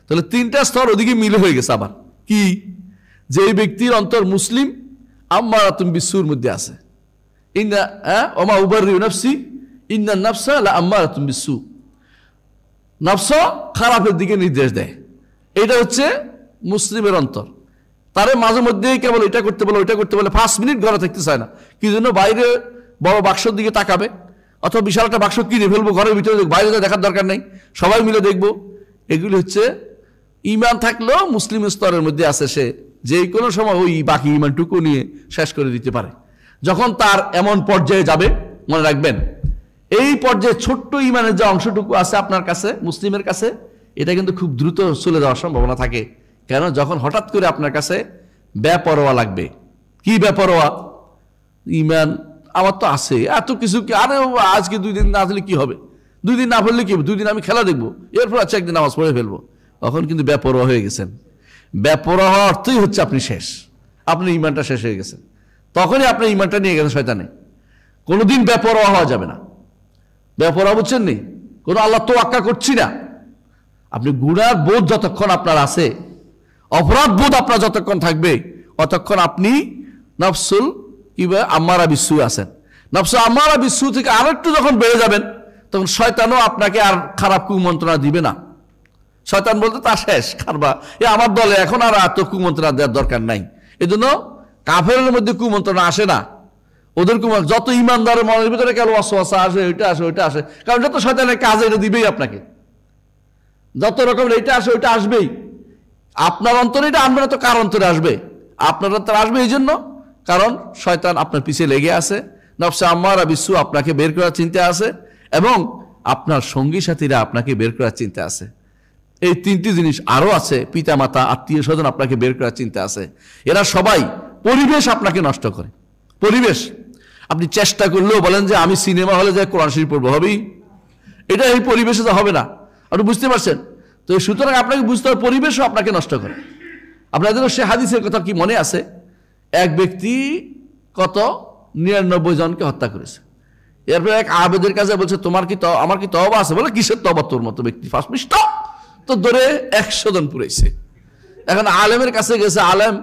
তাহলে তিনটা স্তর ওদিকে মিলে হয়ে গেছে। আবার কি? যে ব্যক্তির অন্তর মুসলিম আম্মারাতুম বিসুর মধ্যে আছে, ইন্না ওয়া মা উবাররিউ নাফসি ইন্নান নাফসা লাআম্মারাতুম বিসু, নফস খারাপের দিকে নির্দেশ দেয়। এটা হচ্ছে মুসলিমের অন্তর। তারে মাঝে মধ্যেই কেবল এটা করতে বলে ওইটা করতে বলে, 5 মিনিট ঘরে থাকতে চায় না। কি জন্য? বাইরে বড় বাক্সর দিকে তাকাবে, অথবা বিশাল একটা বাক্স কিনে ফেলবো, ঘরের ভিতরে বাইরে দেখার দরকার নেই, সবাই মিলে দেখবো। এগুলি হচ্ছে ঈমান থাকলেও মুসলিম স্তরের মধ্যে আছে, সে যে কোনো সময় ওই বাকি ঈমানটুকু নিয়ে শেষ করে দিতে পারে। যখন তার এমন পর্যায়ে যাবে, মনে রাখবেন এই পর্যায়ে ছোট্ট ঈমানের যে অংশটুকু আছে আপনার কাছে, মুসলিমের কাছে, এটা কিন্তু খুব দ্রুত চলে যাওয়ার সম্ভাবনা থাকে। কেন? যখন হঠাৎ করে আপনার কাছে বেপরোয়া লাগবে। কি বেপরোয়া? ঈমান আমার তো আছে, এত কিছু কি, আরে আজকে 2 দিন না আসলে কি হবে, 2 দিন না পড়লে কি হবে, 2 দিন আমি খেলা দেখবো, এরপর আছে একদিন নামাজ পড়ে ফেলবো। তখন কিন্তু বেপরোয়া হয়ে গেছেন। বেপরোয়া হওয়ার অর্থই হচ্ছে আপনি শেষ, আপনার ঈমানটা শেষ হয়ে গেছে। তখনই আপনার ঈমানটা নিয়ে গেছে শয়তানে। কোনোদিন বেপরোয়া হওয়া যাবে না। বেপরোয়া বুঝছেন নি? কোনো আল্লাহ তোয়াক্কা করছি না। আপনি গুনার বোধ যতক্ষণ আপনার আছে, অপরাধ বোধ আপনার যতক্ষণ থাকবে, অতক্ষণ আপনি নফসুল কিবা আম্মারা বিসু আছেন। নফসুল আম্মারা বিসু থেকে আরো একটু যখন বেড়ে যাবেন, তখন শয়তানও আপনাকে আর খারাপ কুমন্ত্রণা দিবে না। শয়তান বলতে তা শেষ, খারবা এ আমার দলে, এখন আর এত কুমন্ত্রণা দেওয়ার দরকার নাই। এই জন্য কাফেরের মধ্যে কুমন্ত্রণা আসে না। ওদের যত ঈমানদারের মনের ভিতরে কেন ওয়াসওয়াসা আসে, ওইটা আসে ওইটা আসে, কারণ যত শয়তানের কাজ এটা দিবেই আপনাকে, যত রকমের এইটা আসে ওইটা আসবেই। আপনার অন্তরে এটা আনবে না তো কার অন্তরে আসবে? আপনার অন্তরে আসবে এই জন্য, কারণ শয়তান আপনার পিছিয়ে লেগে আছে, নফসে আম্মারা বিসু আপনাকে বের করার চিন্তা আছে, এবং আপনার সঙ্গী সাথীরা আপনাকে বের করার চিন্তা আছে। এই 3টি জিনিস আরো আছে, পিতা মাতা আত্মীয় স্বজন আপনাকে বের করার চিন্তা আছে। এরা সবাই, পরিবেশ আপনাকে নষ্ট করে। পরিবেশ আপনি চেষ্টা করলেও বলেন যে আমি সিনেমা হলে যাই কোরআন শরীফ পড়বো, হবেই? এটা এই পরিবেশে তো হবে না। আপনি বুঝতে পারছেন তো? সুতরাং আপনাকে বুঝতে হবে পরিবেশও আপনাকে নষ্ট করে। আপনাদের সে হাদিসের কথা কি মনে আছে? এক ব্যক্তি কত 99 জনকে হত্যা করেছে। এরপর এক আবেদের কাছে বলছে, তোমার কি আমার কি তওবা আছে? বলে, কিসের তওবা? তোর মতো ব্যক্তি ফাঁসমিষ্ট তো ধরে 100 জন পুরাইছে। এখন আলেমের কাছে গেছে, আলেম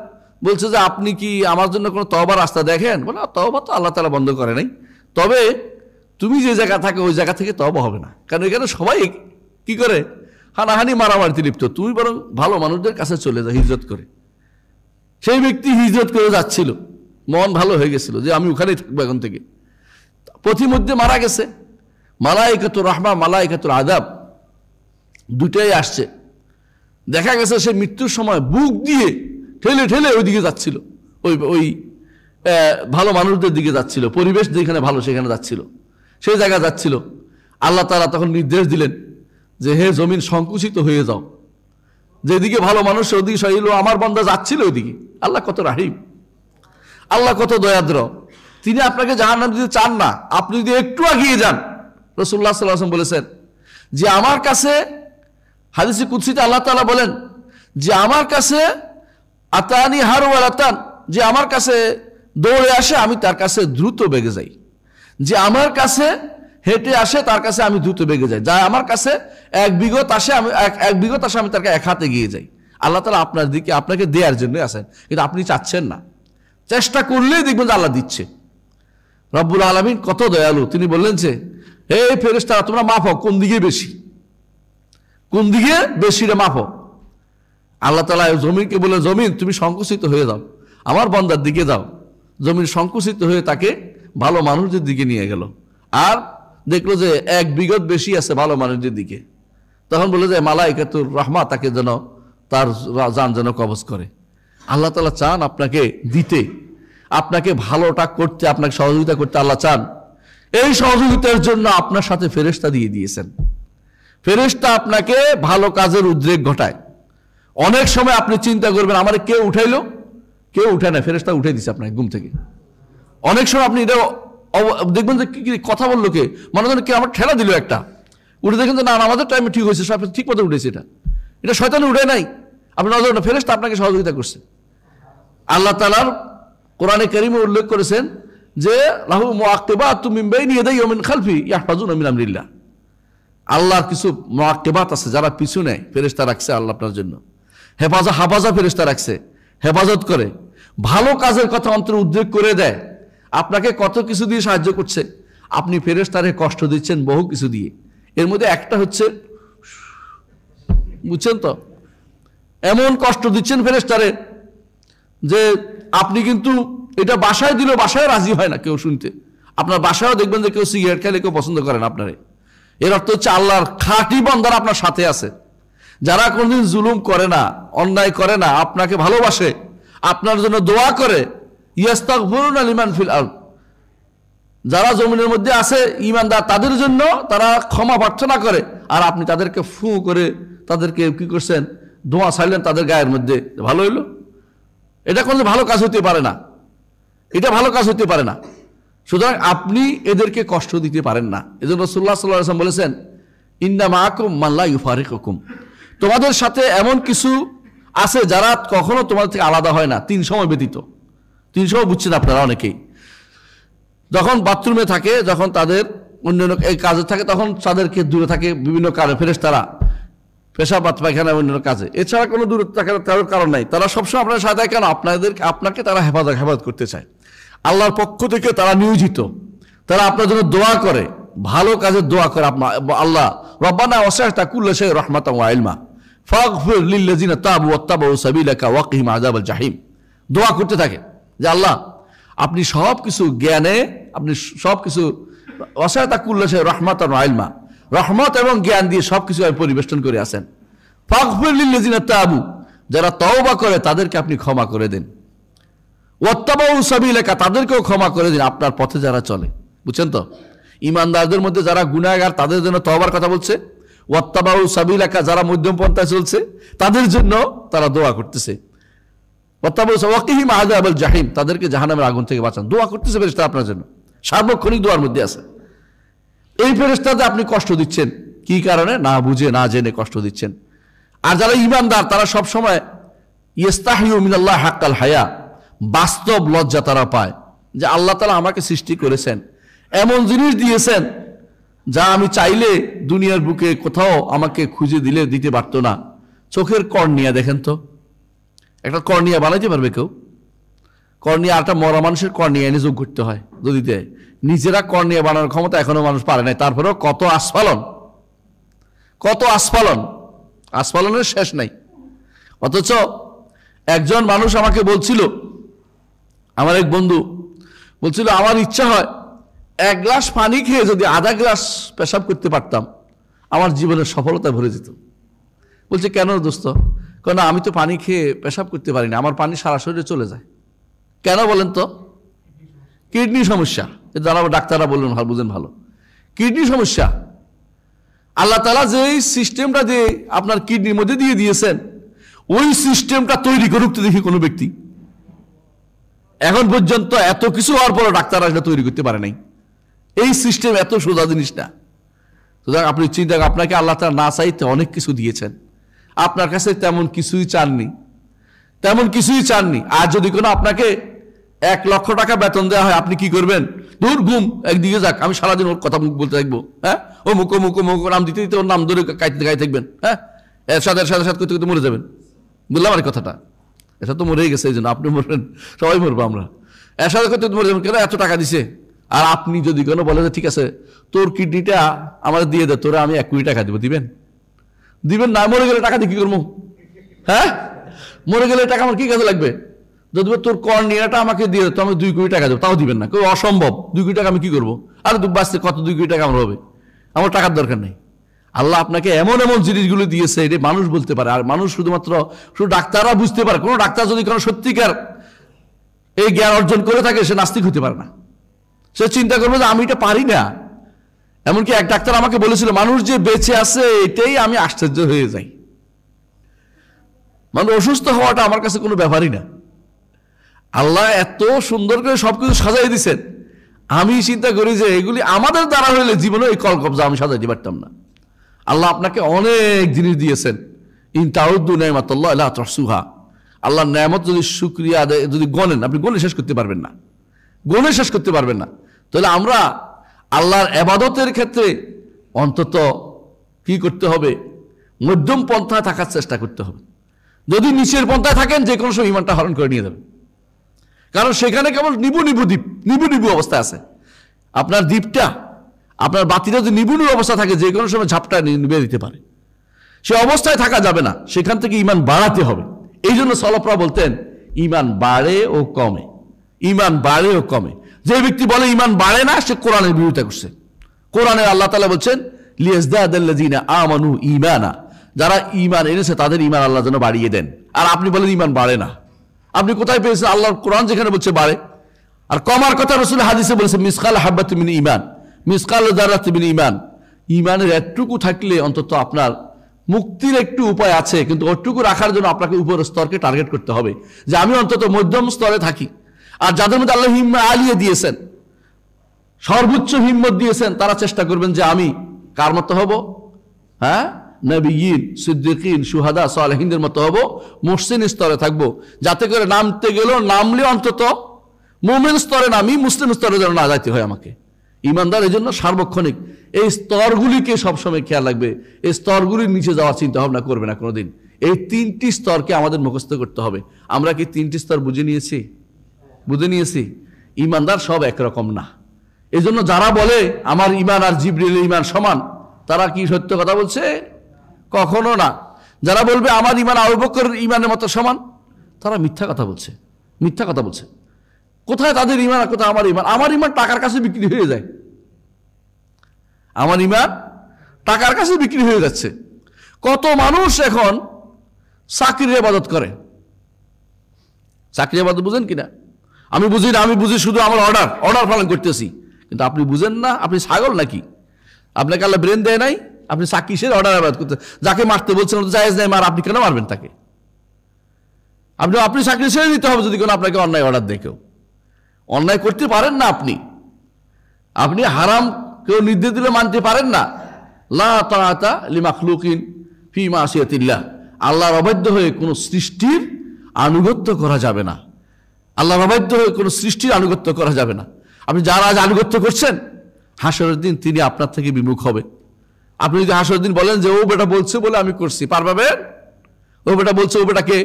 বলছে যে আপনি কি আমার জন্য কোনো তওবার রাস্তা দেখেন? বলে, তওবা তো আল্লাহ তাআলা বন্ধ করে নাই, তবে তুমি যে জায়গা থাকে ওই জায়গা থেকে তওবা হবে না, কারণ এখানে সবাই কি করে? হানাহানি মারামারিতে লিপ্ত। তুমি বরং ভালো মানুষদের কাছে চলে যাও হিজরত করে। সেই ব্যক্তি হিজরত করে যাচ্ছিল, মন ভালো হয়ে গেছিল যে আমি ওখানেই থাকবো এখন থেকে। পথিমধ্যে মারা গেছে। মালাইকাতুর রাহমা, মালাইকাতুল আযাব দুটাই আসছে। দেখা গেছে সে মৃত্যুর সময় বুক দিয়ে ঠেলে ঠেলে ওইদিকে যাচ্ছিল, ওই ভালো মানুষদের দিকে যাচ্ছিল, পরিবেশ যেখানে ভালো সেখানে যাচ্ছিল, সেই জায়গা যাচ্ছিল। আল্লাহ তাআলা তখন নির্দেশ দিলেন যে হে জমিন সংকুচিত হয়ে যাও, যেদিকে ভালো মানুষ ওদিকে সহিল, আমার বান্দা যাচ্ছিল ওইদিকে। আল্লাহ কত রাহিম, আল্লাহ কত দয়াদ্র। তিনি আপনাকে জাহান্নাম দিতে চান না। আপনি যদি একটু এগিয়ে যান, রাসূলুল্লাহ সাল্লাল্লাহু আলাইহি ওয়াসাল্লাম বলেছেন যে আমার কাছে, হাদিসে কুদসিতে আল্লাহ তাআলা বলেন যে আমার কাছে আতানি হারওয়ালাতান, যে আমার কাছে দৌড়ে আসে আমি তার কাছে দ্রুত বেগে যাই, যে আমার কাছে হেঁটে আসে তার কাছে আমি দ্রুত বেগে যাই, যা আমার কাছে 1 বিঘত আসে আমি তার কাছে 1 হাতে এগিয়ে যাই। আল্লাহ তাআলা আপনার দিকে, আপনাকে দেওয়ার জন্য আছেন, কিন্তু আপনি চাচ্ছেন না। চেষ্টা করলেই দেখবেন যে আল্লাহ দিচ্ছে। রব্বুল আলামিন কত দয়ালু। তিনি বললেন যে হে ফেরেশতারা, তোমরা মাপো কোন দিকে বেশি, কোন দিকে বেশি রে মাপো। আল্লাহ তাআলা জমিনকে বলে, জমিন তুমি সংকুচিত হয়ে যাও, আমার বান্দার দিকে যাও। জমিন সংকুচিত হয়ে তাকে ভালো মানুষদের দিকে নিয়ে গেল, আর দেখলো যে 1 বিঘত বেশি আছে ভালো মানুষদের দিকে। তখন বলে যে মালাইকাতুর রাহমা তাকে যেন তার জান যেন কবজ করে। আল্লাহ তাআলা চান আপনাকে দিতে, আপনাকে ভালোটা করতে, আপনাকে সহযোগিতা করতে আল্লাহ চান। এই সহযোগিতার জন্য আপনার সাথে ফেরেশতা দিয়ে দিয়েছেন। ফেরেশতা আপনাকে ভালো কাজের উদ্রেক ঘটায়। অনেক সময় আপনি চিন্তা করবেন আমার কেউ উঠাইলো, কেউ উঠায় না, ফেরেশতা উঠে দিছে আপনাকে ঘুম থেকে। অনেক সময় আপনি এটা দেখবেন যে কি কথা বললো কে, মনে করেন কে আমার ঠেলা দিল একটা, উঠে দেখেন যে না আমাদের টাইমে ঠিক হয়েছে, সব ঠিক মতো উঠেছে। এটা শয়তানে উঠে নাই, আপনি নজর না, ফেরেশতা আপনাকে সহযোগিতা করছে। আল্লাহ তাআলার কোরআনে কারীমে উল্লেখ করেছেন যে লাহু মুআক্কিবাতুম মিন বাইনি ইয়াদাইহি ওয়া মিন খালফি ইয়াহফাজুনা মিন আমরিল্লাহ। আল্লাহর কিছু মুআক্কিবাত আছে যারা পিছনে ফেরেশতা রাখছে আল্লাহ আপনার জন্য, হাফাজা ফেরেশতা রাখছে, হেফাজত করে, ভালো কাজের কথা অন্তরে উদ্রেক করে দেয়। আপনাকে কত কিছু দিয়ে সাহায্য করছে, আপনি ফেরেশতারে কষ্ট দিচ্ছেন বহু কিছু দিয়ে। এর মধ্যে একটা হচ্ছে, বুঝছেন তো, এমন কষ্ট দিচ্ছেন ফেরেশতারে যে আপনি কিন্তু এটা বাসায় দিলেও বাসায় রাজি হয় না কেউ শুনতে। আপনার বাসায়ও দেখবেন যে কেউ সিগারেট খেলে কেউ পছন্দ করে না আপনারে। এর অর্থ হচ্ছে আল্লাহর খাঁটি বান্দারা আপনার সাথে আছে, যারা কোনদিন জুলুম করে না, অন্যায় করে না, আপনাকে ভালোবাসে, আপনার জন্য দোয়া করে। ইয়াস্তাগফিরুনা লিমান ফিল আরদ, যারা জমিনের মধ্যে আছে ঈমানদার তাদের জন্য তারা ক্ষমা প্রার্থনা করে, আর আপনি তাদেরকে ফু করে তাদেরকে কি করছেন, দোয়া ছাইলেন তাদের গায়ের মধ্যে। ভালো হইলো? এটা কোনো ভালো কাজ হতে পারে না, এটা ভালো কাজ হতে পারে না। সুতরাং আপনি এদেরকে কষ্ট দিতে পারেন না। এজন্য রাসূলুল্লাহ সাল্লাল্লাহু আলাইহি ওয়াসাল্লাম বলেছেন ইন্না মাআকুম মান লা ইউফারিকুকুম, তোমাদের সাথে এমন কিছু আছে যারা কখনো তোমাদের থেকে আলাদা হয় না 3 সময় ব্যতীত। 3 সময় বুঝছেন আপনারা অনেকেই, যখন বাথরুমে থাকে, যখন তাদের অন্যান্য এই কাজে থাকে, তখন তাদেরকে দূরে থাকে বিভিন্ন কারণে ফেরেশতারা, পেশাব পায়খানা অন্যান্য কাজে। এছাড়া কোনো দূরে থাকার কারণ নাই। তারা সবসময় আপনার সাথে, কেন আপনাকে তারা হেফাজত করতে চায়। আল্লাহর পক্ষ থেকে তারা নিয়োজিত, তারা আপনার জন্য দোয়া করে, ভালো কাজের দোয়া করে। আল্লাহ রব্বানা ওয়াসি'তা কুল্লা শাইইন রাহমাতান ওয়া ইলমা ফাগফির লিল্লাযিনা তাবু ওয়াত্তাবাউ সাবিলাকা ওয়াকিহিম আযাবাল জাহিম। দোয়া করতে থাকে যে আল্লাহ আপনি সব কিছু জ্ঞানে, আপনি সব কিছু ওয়াসি'তা কুল্লা শাইইন রাহমাতান ওয়া ইলমা, রহমত এবং জ্ঞান দিয়ে সবকিছু পরিবেষ্টন করে আছেন। ফাগফির লিল্লাযিনা তাবু, যারা তওবা করে তাদেরকে আপনি ক্ষমা করে দেন। ওয়াত্তাবাউ সাবিলাকা, তাদেরকেও ক্ষমা করে দিন, আপনার পথে যারা চলে। বুঝছেন তো, ঈমানদারদের মধ্যে যারা গুনাহগার তাদের জন্য তওবার কথা বলছে। ওয়াত্তাবাউ সাবিলাকা, যারা মধ্যম পন্থায় চলছে তাদের জন্য তারা দোয়া করতেছে। ওয়াত্তাবাউ ওয়াকিহিম আযাবাল জাহিম, তাদেরকে জাহান্নামের আগুন থেকে বাঁচান। দোয়া করতেছে ফেরেশতা আপনার জন্য, সার্বক্ষণিক দোয়ার মধ্যে আছে। এই ফেরেশতাতে আপনি কষ্ট দিচ্ছেন কি কারণে? না বুঝে না জেনে কষ্ট দিচ্ছেন। আর যারা ঈমানদার তারা সব সময় ইস্তাহিয়ু মিনাল্লাহ হাক্কাল হায়া, বাস্তব লজ্জা তারা পায় যে আল্লাহ তাআলা আমাকে সৃষ্টি করেছেন, এমন জিনিস দিয়েছেন যা আমি চাইলে দুনিয়ার বুকে কোথাও আমাকে খুঁজে দিলে দিতে পারতো না। চোখের কর্নিয়া দেখেন তো, একটা কর্নিয়া বানাইতে পারবে কেউ? কর্নিয়া, একটা মরা মানুষের কর্নিয়া এনে যোগ করতে হয় যদি দেয়। নিজেরা কর্নিয়া বানানোর ক্ষমতা এখনো মানুষ পারে নাই, তারপরেও কত আস্ফালনের শেষ নাই। অথচ একজন মানুষ আমাকে বলছিল, আমার এক বন্ধু বলছিল আমার ইচ্ছা হয় 1 গ্লাস পানি খেয়ে যদি আধা গ্লাস পেশাব করতে পারতাম আমার জীবনের সফলতা ভরে যেত। বলছে কেন দোস্ত? কেন আমি তো পানি খেয়ে পেশাব করতে পারি না, আমার পানি সারা শরীরে চলে যায়। কেন বলেন তো? কিডনি সমস্যা। জানাবো, ডাক্তাররা বললেন ভালো, বুঝেন ভালো, কিডনি সমস্যা। আল্লাহ তাআলা যে সিস্টেমটা যে আপনার কিডনির মধ্যে দিয়ে দিয়েছেন, ওই সিস্টেমটা তৈরি করুক তো দেখি কোনো ব্যক্তি। এখন পর্যন্ত এত কিছু হওয়ার পরও ডাক্তাররা এটা তৈরি করতে পারে নাই। এই সিস্টেম এত সোজা জিনিস না। সুতরাং আপনি চিন্তা, আপনাকে আল্লাহ তাআলা না চাইতে অনেক কিছু দিয়েছেন, আপনার কাছে তেমন কিছুই চাননি। আর যদি কোনো আপনাকে 1 লক্ষ টাকা বেতন দেওয়া হয়, আপনি কি করবেন? দূর ঘুম, একদিকে যাক, আমি সারাদিন ওর কথা বলতে থাকবো। হ্যাঁ, ও মুখ নাম দিতে দিতে ওর নাম ধরে গাইতে থাকবেন। হ্যাঁ, এর সাথে করতে করতে মরে যাবেন। বললাম আর কথাটা, এটা তো মরেই গেছে, এই জন্য আপনি মরবেন, সবাই মরবো আমরা। এর সাথে করতে মরে যাবেন, কেন? এত টাকা দিছে। আর আপনি যদি কোনো বলে যে ঠিক আছে তোর কিডনিটা আমার দিয়ে দে, তোরা আমি 1 কোটি টাকা দিব, দিবেন না? মরে গেলে টাকা দিয়ে কি করবো? হ্যাঁ, মরে গেলে টাকা আমার কি কাজে লাগবে? যদি তোর কর্নিয়াটা আমাকে দিয়ে তো আমি 2 কোটি টাকা দেবো, তাও দিবেন না, কেউ অসম্ভব, 2 কোটি টাকা আমি কি করবো, আর তুই বাঁচতে কত 2 কোটি টাকা আমার হবে, আমার টাকার দরকার নেই। আল্লাহ আপনাকে এমন এমন জিনিসগুলো দিয়েছে এটা মানুষ বলতে পারে, আর মানুষ শুধুমাত্র শুধু ডাক্তাররা বুঝতে পারে। কোনো ডাক্তার যদি কোনো সত্যিকার এই জ্ঞান অর্জন করে থাকে সে নাস্তিক হতে পারে না, সে চিন্তা করবে যে আমি এটা পারি না। এমনকি এক ডাক্তার আমাকে বলেছিল মানুষ যে বেঁচে আছে এটাই আমি আশ্চর্য হয়ে যাই, মানে অসুস্থ হওয়াটা আমার কাছে কোনো ব্যাপারই না। আল্লাহ এত সুন্দর করে সবকিছু সাজাই দিচ্ছেন, আমি চিন্তা করি যে এগুলি আমাদের দ্বারা হইলে জীবনে এই কলকবজা আমি সাজাইতে পারতাম না। আল্লাহ আপনাকে অনেক জিনিস দিয়েছেন, ইন তাউদ্দু নি'মাতাল্লাহি লা তুহসুহা। আল্লাহর নেয়ামত যদি শুকরিয়া আদায় যদি গণেন, আপনি গণে শেষ করতে পারবেন না, গণে শেষ করতে পারবেন না। তাহলে আমরা আল্লাহর ইবাদতের ক্ষেত্রে অন্তত কি করতে হবে, মধ্যম পন্থায় থাকার চেষ্টা করতে হবে। যদি নিচের পন্থায় থাকেন যে কোনো সময় ইমানটা হরণ করে নিয়ে যাবে, কারণ সেখানে কেবল নিবু নিবু দ্বীপ, নিবু নিবু অবস্থা আছে। আপনার দ্বীপটা, আপনার বাতিটা যদি নিবু নিবু অবস্থা থাকে যে কোনো সময় ঝাপটা নিবে দিতে পারে, সে অবস্থায় থাকা যাবে না, সেখান থেকে ইমান বাড়াতে হবে। এই জন্য সালাফরা বলতেন ইমান বাড়ে ও কমে, ইমান বাড়ে ও কমে। যে ব্যক্তি বলে ইমান বাড়ে না সে কোরআনের বিরোধিতা করছে। কোরআনে আল্লাহ তাআলা বলছেন লিয়াজদাদাল্লাযিনা আমানু ঈমানা, যারা ঈমান এনেছে তাদের ঈমান আল্লাহ যেন বাড়িয়ে দেন। আর আপনি বলেন ঈমান বাড়ে না, আপনি কোথায় পেয়েছেন? আল্লাহর কোরআন যেখানে বলছে বাড়ে। আর কমার কথা রাসূল হাদিসে বলেছে মিসকাল হাব্বাতিন মিন ঈমান, মিসকাল যারাতিন মিন ঈমান। ঈমানের একটুকু থাকলে অন্তত আপনার মুক্তির একটু উপায় আছে, কিন্তু ওটুকু রাখার জন্য আপনাকে উপরের স্তরকে টার্গেট করতে হবে যে আমি অন্তত মধ্যম স্তরে থাকি। আর যাদের মধ্যে আল্লাহ হিম্মত আলিয়ে দিয়েছেন, সর্বোচ্চ হিম্মত দিয়েছেন, তারা চেষ্টা করবেন যে আমি কার মতো হব? হ্যাঁ, নবিয়্যিন, সিদ্দিকিন, শুহাদা, সালেহিনদের মতো হব, মুহসিন স্তরে থাকবো, যাতে করে নামতে গেলেও নামলে অন্তত মুমিন স্তরে নামি, মুসলিম স্তরে যেন না যাইতে হয় আমাকে। ইমানদার এই জন্য সার্বক্ষণিক এই স্তরগুলিকে সবসময় খেয়াল রাখবে, এই স্তরগুলির নিচে যাওয়ার চিন্তা ভাবনা করবে না কোনোদিন। এই 3টি স্তরকে আমাদের মুখস্থ করতে হবে। আমরা কি 3টি স্তর বুঝে নিয়েছি? বুঝে নিয়েছি। ইমানদার সব একরকম না। এই জন্য যারা বলে আমার ইমান আর জিবরিলের ইমান সমান, তারা কি সত্য কথা বলছে? কখনো না। যারা বলবে আমার ইমান আবু বকরের ইমানের মতো সমান, তারা মিথ্যা কথা বলছে, মিথ্যা কথা বলছে। কোথায় তাদের ইমান আর কোথায় আমার ইমান? আমার ইমান টাকার কাছে বিক্রি হয়ে যায়, আমার ইমান টাকার কাছে বিক্রি হয়ে যাচ্ছে। কত মানুষ এখন চাকরির ইবাদত করে। চাকরির ইবাদত বুঝেন কিনা? আমি বুঝি না, আমি বুঝি শুধু আমার অর্ডার পালন করতেছি, কিন্তু আপনি বুঝেন না। আপনি ছাগল নাকি? আপনাকে আল্লাহ ব্রেন দেয় নাই? আপনি কিসের অর্ডার ইবাদত করতে? যাকে মারতে বলছেন জায়েজ নাই মার, আপনি কেন মারবেন তাকে? আপনি চাকরি ছেড়ে দিতে হবে যদি কোনো আপনাকে অন্যায় অর্ডার দেয়। কেউ অন্যায় করতে পারেন না, আপনি হারাম কেউ নির্দেশ দিলে মানতে পারেন না। লা তাআতা লিমাখলুকিন ফি মাসিয়াতিল্লাহ, আল্লাহর অবাধ্য হয়ে কোনো সৃষ্টির আনুগত্য করা যাবে না। আল্লাহর অবাধ্য হয়ে কোনো সৃষ্টির আনুগত্য করা যাবে না। আপনি যারা আজ আনুগত্য করছেন, হাসরের দিন তিনি আপনার থেকে বিমুখ হবে। আপনি যদি হাসরের দিন বলেন যে ও বেটা বলছে বলে আমি করছি, পারবেন? ও বেটা বলছে, ও বেটাকে,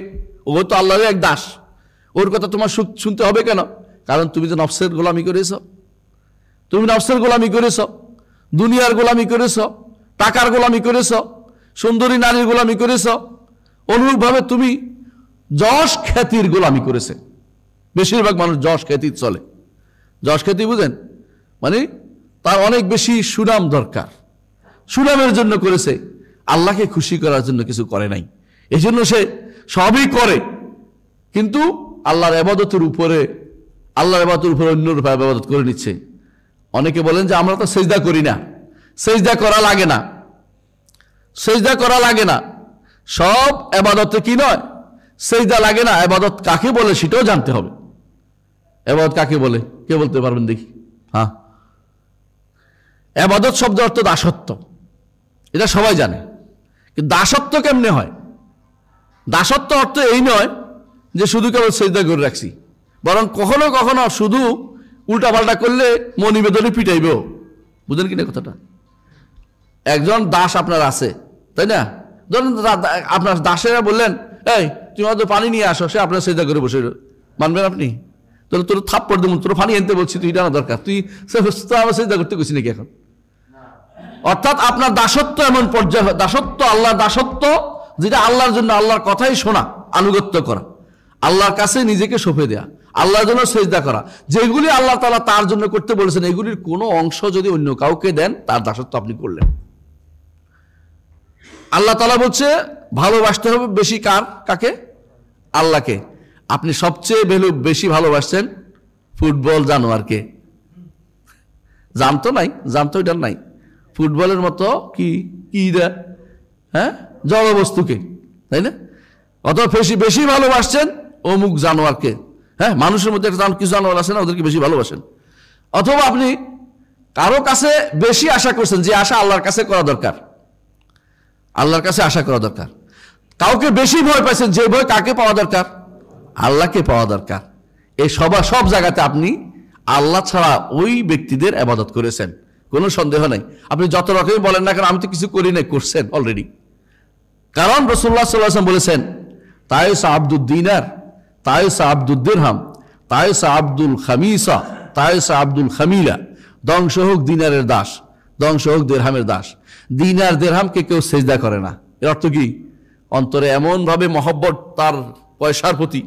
ও তো আল্লাহর এক দাস, ওর কথা তোমার শুনতে হবে কেন? কারণ তুমি যে নফসের গোলামি করেছ, তুমি নফসের গোলামি করেছ, দুনিয়ার গোলামি করেছ, টাকার গোলামি করেছ, সুন্দরী নারীর গোলামি করেছ, অনুরূপভাবে তুমি যশ খ্যাতির গোলামি করেছে। বেশিরভাগ মানুষ যশ খ্যাতি চলে। যশ খ্যাতি বুঝেন? মানে তার অনেক বেশি সুনাম দরকার, সুনামের জন্য করেছে, আল্লাহকে খুশি করার জন্য কিছু করে নাই। এই জন্য সে সবই করে, কিন্তু আল্লাহর ইবাদতের উপরে অন্যরূপে ইবাদত করে নিচ্ছে। অনেকে বলেন যে আমরা তো সেজদা করি না, সেজদা করা লাগে না, সেজদা করা লাগে না। সব ইবাদতে কি নয়, সেজদা লাগে না। ইবাদত কাকে বলে সেটাও জানতে হবে। ইবাদত কাকে বলে কে বলতে পারবেন দেখি? হ্যাঁ, ইবাদত শব্দ অর্থ দাসত্ব, এটা সবাই জানে। কিন্তু দাসত্ব কেমনে হয়? দাসত্ব অর্থ এই নয় যে শুধু কেবল সেজদা করে রাখছি, বরং কখনো কখনো শুধু উল্টাপাল্টা করলে মনিবেদনে পিটাইবেও। বুঝলেন কিনা কথাটা? একজন দাস আপনার আছে, তাই না? ধরুন আপনার দাসেরা বললেন এই তুমি হয়তো পানি নিয়ে আসো, সে আপনার সেজদা করে বসে, মানবেন আপনি? তাহলে তোর থাপ্পড় দেবো, তোর পানি আনতে বলছি, তুই এটা না দরকার, তুই আমার সেজদা করতে গেছি নাকি এখন? অর্থাৎ আপনার দাসত্ব এমন পর্যায়ে, দাসত্ব আল্লাহর দাসত্ব, যেটা আল্লাহর জন্য আল্লাহর কথাই শোনা, আনুগত্য করা। আল্লাহর কাছে নিজেকে সঁপে দেয়া, আল্লাহর জন্য সেজদা করা, যেগুলি আল্লাহ তাআলা তার জন্য করতে বলেছেন, এগুলির কোনো অংশ যদি অন্য কাউকে দেন তার দাসত্ব আপনি করলেন। আল্লাহ তাআলা বলছে ভালোবাসতে হবে বেশি কাকে? আল্লাহকে। আপনি সবচেয়ে বেশি ভালোবাসছেন ফুটবল জানোয়ারকে। জানতো এটার নাই। ফুটবলের মতো কি দেয়, হ্যাঁ, জড় বস্তুকে, তাই না? অথবা বেশি ভালোবাসছেন অমুক জানোয়ারকে। হ্যাঁ, মানুষের মধ্যে একটা কিছু জানোয়ার আছে না, ওদেরকে বেশি ভালোবাসেন। অথবা আপনি কারো কাছে বেশি আশা করছেন, যে আশা আল্লাহর কাছে করা দরকার, আল্লাহর কাছে আশা করা দরকার। কাউকে বেশি ভয় পাইছেন, যে ভয় কাকে পাওয়া দরকার? আল্লাহকে পাওয়া দরকার। এই সব জায়গাতে আপনি আল্লাহ ছাড়া ওই ব্যক্তিদের ইবাদত করেছেন, কোনো সন্দেহ নাই। আপনি যত রকমই বলেন না কেন, আমি তো কিছু করি নাই, করছেন অলরেডি। কারণ রাসূলুল্লাহ সাল্লাল্লাহু আলাইহি ওয়াসাল্লাম বলেছেন, তাইসা আব্দুদ দিনার, তাইসা আব্দুদ দিরহাম, তাইসা আব্দুল খামিসা, তাইসা আব্দুল খামিলা। ধ্বংস হোক দিনারের দাস, ধ্বংস হোক দিরহামের দাস। দিনার দিরহামকে কেউ সেজদা করে না। এর অর্থ কি? অন্তরে এমন ভাবে মহব্বত তার পয়সার প্রতি,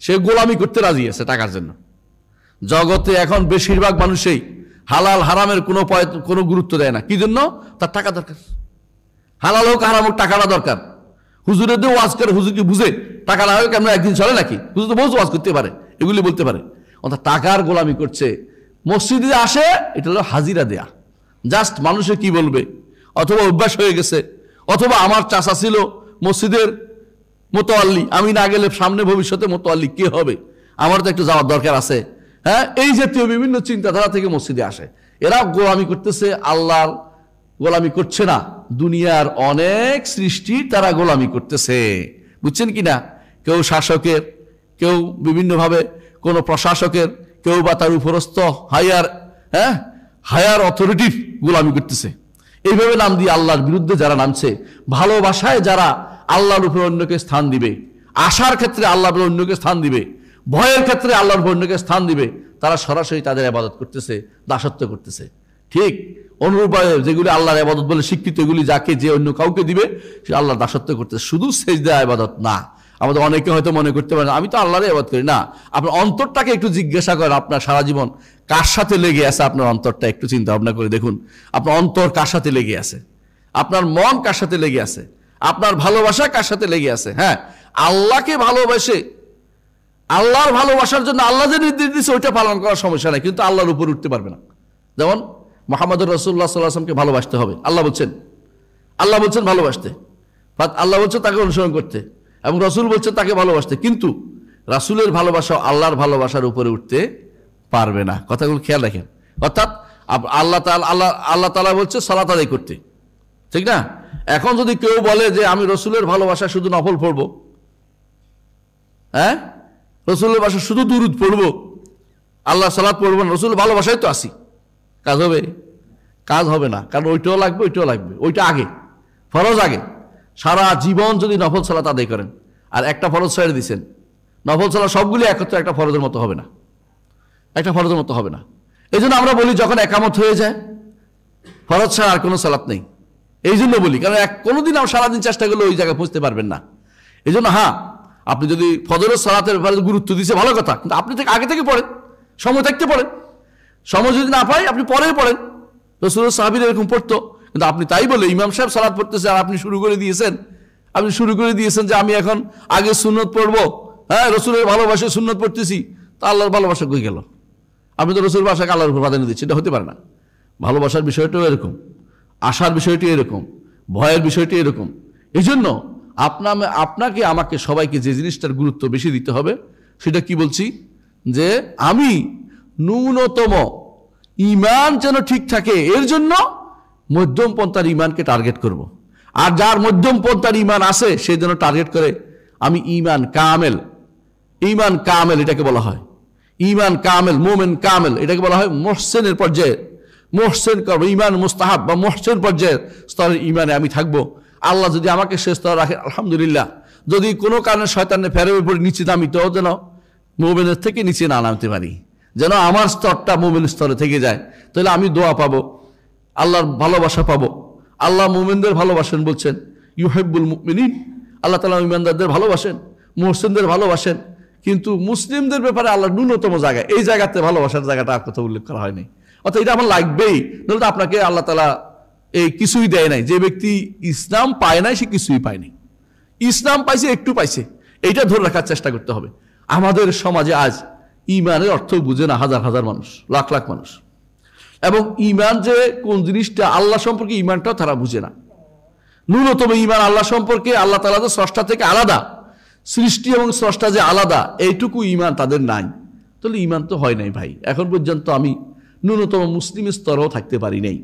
সে গোলামি করতে রাজি আছে টাকার জন্য। জগতে এখন বেশিরভাগ মানুষই হালাল হারামের কোনো গুরুত্ব দেয় না। কি জন্য? তার টাকা দরকার। হালাল হোক হারাম হোক, টাকাটা দরকার। হুজুরের দিয়ে ওয়াজ করে, হুজুর কি বুঝে টাকা না হয় কেমন একদিন চলে নাকি? হুজুর তো বহু ওয়াজ করতে পারে, এগুলি বলতে পারে। অর্থাৎ টাকার গোলামি করছে। মসজিদে আসে, এটা হলো হাজিরা দেয়া, জাস্ট মানুষে কি বলবে, অথবা অভ্যাস হয়ে গেছে, অথবা আমার চাচা ছিল মসজিদের মোতাওয়াল্লি, আমি না গেলে সামনে ভবিষ্যতে মোতাওয়াল্লি কে হবে, আমার তো একটু যাওয়ার দরকার আছে। হ্যাঁ, এই জাতীয় বিভিন্ন চিন্তাধারা থেকে মসজিদে আসে। এরা গোলামি করতেছে, আল্লাহর গোলামি করছে না। দুনিয়ার অনেক সৃষ্টি তারা গোলামি করতেছে, বুঝছেন কিনা? কেউ শাসকের, কেউ বিভিন্নভাবে কোনো প্রশাসকের, কেউ বা তার উপরস্থ হায়ার অথরিটির গোলামি করতেছে। এইভাবে নাম দিয়ে আল্লাহর বিরুদ্ধে যারা নামছে, ভালোবাসায় যারা আল্লাহর উপর অন্যকে স্থান দিবে, আশার ক্ষেত্রে আল্লাহর উপর অন্যকে স্থান দিবে, ভয়ের ক্ষেত্রে আল্লাহর উপর অন্যকে স্থান দিবে, তারা সরাসরি তাদের ইবাদত করতেছে, দাসত্ব করতেছে। ঠিক অনুরূপভাবে যেগুলি আল্লাহর ইবাদত বলে স্বীকৃত, এগুলি যাকে যে অন্য কাউকে দিবে সে আল্লাহর দাসত্ব করতেছে। শুধু সেজদা ইবাদত না। আমাদের অনেকে হয়তো মনে করতে পারেন আমি তো আল্লাহর ইবাদত করি না। আপনার অন্তরটাকে একটু জিজ্ঞাসা করেন, আপনার সারা জীবন কার সাথে লেগে আছে? আপনার অন্তরটা একটু চিন্তা ভাবনা করে দেখুন, আপনার অন্তর কার সাথে লেগে আছে, আপনার মন কার সাথে লেগে আছে, আপনার ভালোবাসা কার সাথে লেগে আছে। হ্যাঁ, আল্লাহকে ভালোবাসে, আল্লাহর ভালোবাসার জন্য আল্লাহ যে নির্দেশ দিচ্ছে ওইটা পালন করার সমস্যা নাই, কিন্তু আল্লাহর উপর উঠতে পারবে না। যেমন মুহাম্মদুর রাসূলুল্লাহ সাল্লাল্লাহু আলাইহি ওয়াসাল্লামকে ভালোবাসতে হবে। আল্লাহ বলছেন ভালোবাসতে, আল্লাহ বলছে তাকে অনুসরণ করতে, এবং রাসূল বলছে তাকে ভালোবাসতে। কিন্তু রাসূলের ভালোবাসা আল্লাহর ভালোবাসার উপরে উঠতে পারবে না। কথাগুলো খেয়াল রাখেন। অর্থাৎ আল্লাহ তাআলা বলছে সালাত আদায় করতে, ঠিক না? এখন যদি কেউ বলে যে আমি রাসূলের ভালোবাসা শুধু নফল পড়বো, হ্যাঁ, রাসূলের ভালোবাসা শুধু দুরূদ পড়বো, আল্লাহ সালাত পড়বো না, রাসূলের ভালোবাসাই তো আসি, কাজ হবে? কাজ হবে না। কারণ ওইটাও লাগবে, ওইটা আগে, ফরজ আগে। সারা জীবন যদি নফল সালাত আদায় করেন আর একটা ফরজ ছেড়ে দিচ্ছেন, নফল সালাত সবগুলি একত্রে একটা ফরজের মতো হবে না, এই জন্য আমরা বলি যখন একামত হয়ে যায় ফরজ ছাড়া আর কোনো সালাত নেই। এই জন্য বলি, কারণ কোনোদিন আমরা সারাদিন চেষ্টা করলে ওই জায়গায় পৌঁছতে পারবেন না। এই জন্য হ্যাঁ, আপনি যদি ফজরের সালাতের ব্যাপারে গুরুত্ব দিচ্ছে ভালো কথা, কিন্তু আপনি আগে থেকে পড়েন, সময় থাকতে পড়েন। সময় যদি না পাই আপনি পরে পড়েন। রাসূলুল্লাহ সাহাবীরা এরকম পড়তো, কিন্তু আপনি তাই বলে ইমাম সাহেব সালাত পড়তেছে আর আপনি শুরু করে দিয়েছেন যে আমি এখন আগে সুন্নত পড়বো, হ্যাঁ, রাসূলের ভালোবাসায় সুন্নত পড়তেছি, তা আল্লাহর ভালোবাসা কই গেল? আপনি তো রাসূলের ভাষাকে আল্লাহর উপর প্রাধান্য দিচ্ছেন, এটা হতে পারে না। ভালোবাসার বিষয়টাও এরকম, আশার বিষয়টি এরকম, ভয়ের বিষয়টি এরকম। এই জন্য আপনাকে আমাকে সবাইকে যে জিনিসটার গুরুত্ব বেশি দিতে হবে সেটা কি বলছি, যে আমি ন্যূনতম ঈমান যেন ঠিক থাকে, এর জন্য মধ্যম পন্থার ঈমানকে টার্গেট করব। আর যার মধ্যম পন্থার ঈমান আছে সে যেন টার্গেট করে আমি ঈমান কামেল এটাকে বলা হয়। ঈমান কামেল, মুমিন কামেল এটাকে বলা হয় মুহসিনের পর্যায়ে। মুহসিন করব, ঈমান মুস্তাহাব বা মুহসিন পর্যায়ের স্তরের ঈমানে আমি থাকবো। আল্লাহ যদি আমাকে সে স্তর রাখে আলহামদুলিল্লাহ। যদি কোনো কারণে শয়তানে ফেরের উপরে নিচে নামিতেও যেন মুমিনের থেকে নিচে না নামতে পারি, যেন আমার স্তরটা মুমিন স্তরে থেকে যায়, তাহলে আমি দোয়া পাবো, আল্লাহর ভালোবাসা পাবো। আল্লাহ মুমিনদের ভালোবাসেন বলছেন, ইউহিব্বুল মুমিনিন, আল্লাহ তাআলা ঈমানদারদের ভালোবাসেন, মুহসিনদের ভালোবাসেন। কিন্তু মুসলিমদের ব্যাপারে আল্লাহ ন্যূনতম জায়গায়, এই জায়গাতে ভালোবাসার জায়গাটা আর কথা উল্লেখ করা হয়নি। অর্থাৎ এটা আমার লাগবেই, নইলে তো আপনাকে আল্লাহ তাআলা এই কিছুই দেয় নাই। যে ব্যক্তি ইসলাম পায় নাই সে কিছুই পায়নি, ইসলাম পাইছে একটু পাইছে, এইটা ধরে রাখার চেষ্টা করতে হবে। আমাদের সমাজে আজ ইমানের অর্থ বুঝে না হাজার হাজার মানুষ, লাখ লাখ মানুষ। এবং ইমান যে কোন জিনিসটা, আল্লাহ সম্পর্কে ইমানটাও তারা বুঝে না। ন্যূনতম ইমান আল্লাহ সম্পর্কে, আল্লাহ তাআলা যে স্রষ্টা থেকে আলাদা, সৃষ্টি এবং স্রষ্টা যে আলাদা, এইটুকু ইমান তাদের নাই। তাহলে ইমান তো হয় নাই ভাই। এখন পর্যন্ত আমি ন্যূনতম মুসলিমের স্তরেও থাকতে পারি নাই,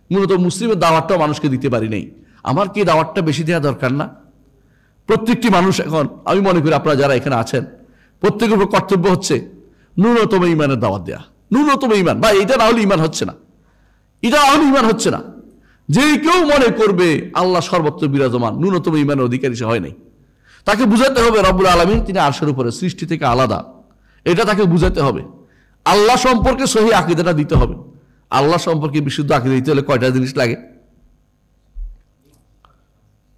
ন্যূনতম মুসলিমের দাওয়াতটাও মানুষকে দিতে পারি নাই। আমার কি দাওয়াতটা বেশি দেওয়া দরকার না? প্রত্যেকটি মানুষ, এখন আমি মনে করি আপনারা যারা এখানে আছেন প্রত্যেকের উপর কর্তব্য হচ্ছে ন্যূনতম ইমানের দাওয়াত দেয়া। ন্যূনতম ইমান ভাই, এটা না হলে ইমান হচ্ছে না, এটা না হলে ইমান হচ্ছে না। যে কেউ মনে করবে আল্লাহ সর্বত্র বিরাজমান, ন্যূনতম ইমানের অধিকারী সে হয় নাই, তাকে বুঝাতে হবে রব্বুল আলামিন তিনি আরশের উপরে, সৃষ্টি থেকে আলাদা, এটা তাকে বুঝাতে হবে। আল্লাহ সম্পর্কে সহি আকীদাটা দিতে হবে। আল্লাহ সম্পর্কে বিশুদ্ধ আকীদা দিতে হলে কয়টা জিনিস লাগে?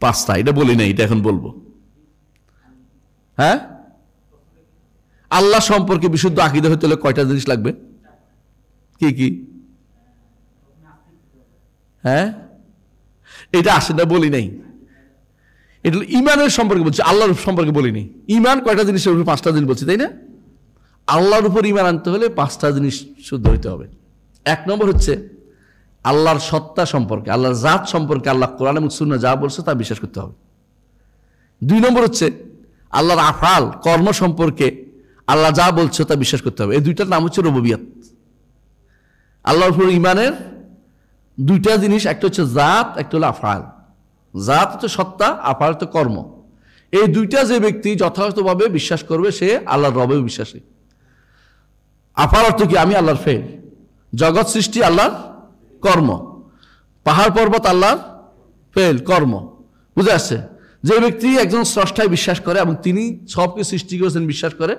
5টা। এটা বলি নাই, এটা এখন বলবো। হ্যাঁ, আল্লাহ সম্পর্কে বিশুদ্ধ আকীদা হতে হলে কয়টা জিনিস লাগবে? কি কি? হ্যাঁ, এটা আসে না, বলি নাই। এটা ইমানের সম্পর্কে বলছি, আল্লাহর সম্পর্কে বলি নাই। ইমান কয়টা জিনিসের উপর? 5টা জিনিস বলছি, তাই না? আল্লাহর উপর ইমান আনতে হলে 5টা জিনিস শুদ্ধ হইতে হবে। 1 নম্বর হচ্ছে আল্লাহর সত্তা সম্পর্কে, আল্লাহর জাত সম্পর্কে আল্লাহ কোরআন এবং সুন্নাহ যা বলছে তা বিশ্বাস করতে হবে। 2 নম্বর হচ্ছে আল্লাহর আফআল, কর্ম সম্পর্কে আল্লাহ যা বলছে তা বিশ্বাস করতে হবে। এই 2টার নাম হচ্ছে রুবুবিয়ত। আল্লাহর উপর ইমানের 2টা জিনিস, একটা হচ্ছে জাত, একটা হলো আফআল। জাত হচ্ছে সত্তা, আফআল হচ্ছে কর্ম। এই 2টা যে ব্যক্তি যথাযথভাবে বিশ্বাস করবে সে আল্লাহর রবে বিশ্বাসী। আফআল অর্থ কি? আমি আল্লাহর ফেল, জগৎ সৃষ্টি আল্লাহর কর্ম, পাহাড় পর্বত আল্লাহর ফেল, কর্ম। বুঝে আসছে? যে ব্যক্তি একজন স্রষ্টায় বিশ্বাস করে এবং তিনি সবকিছু সৃষ্টি করেছেন বিশ্বাস করে,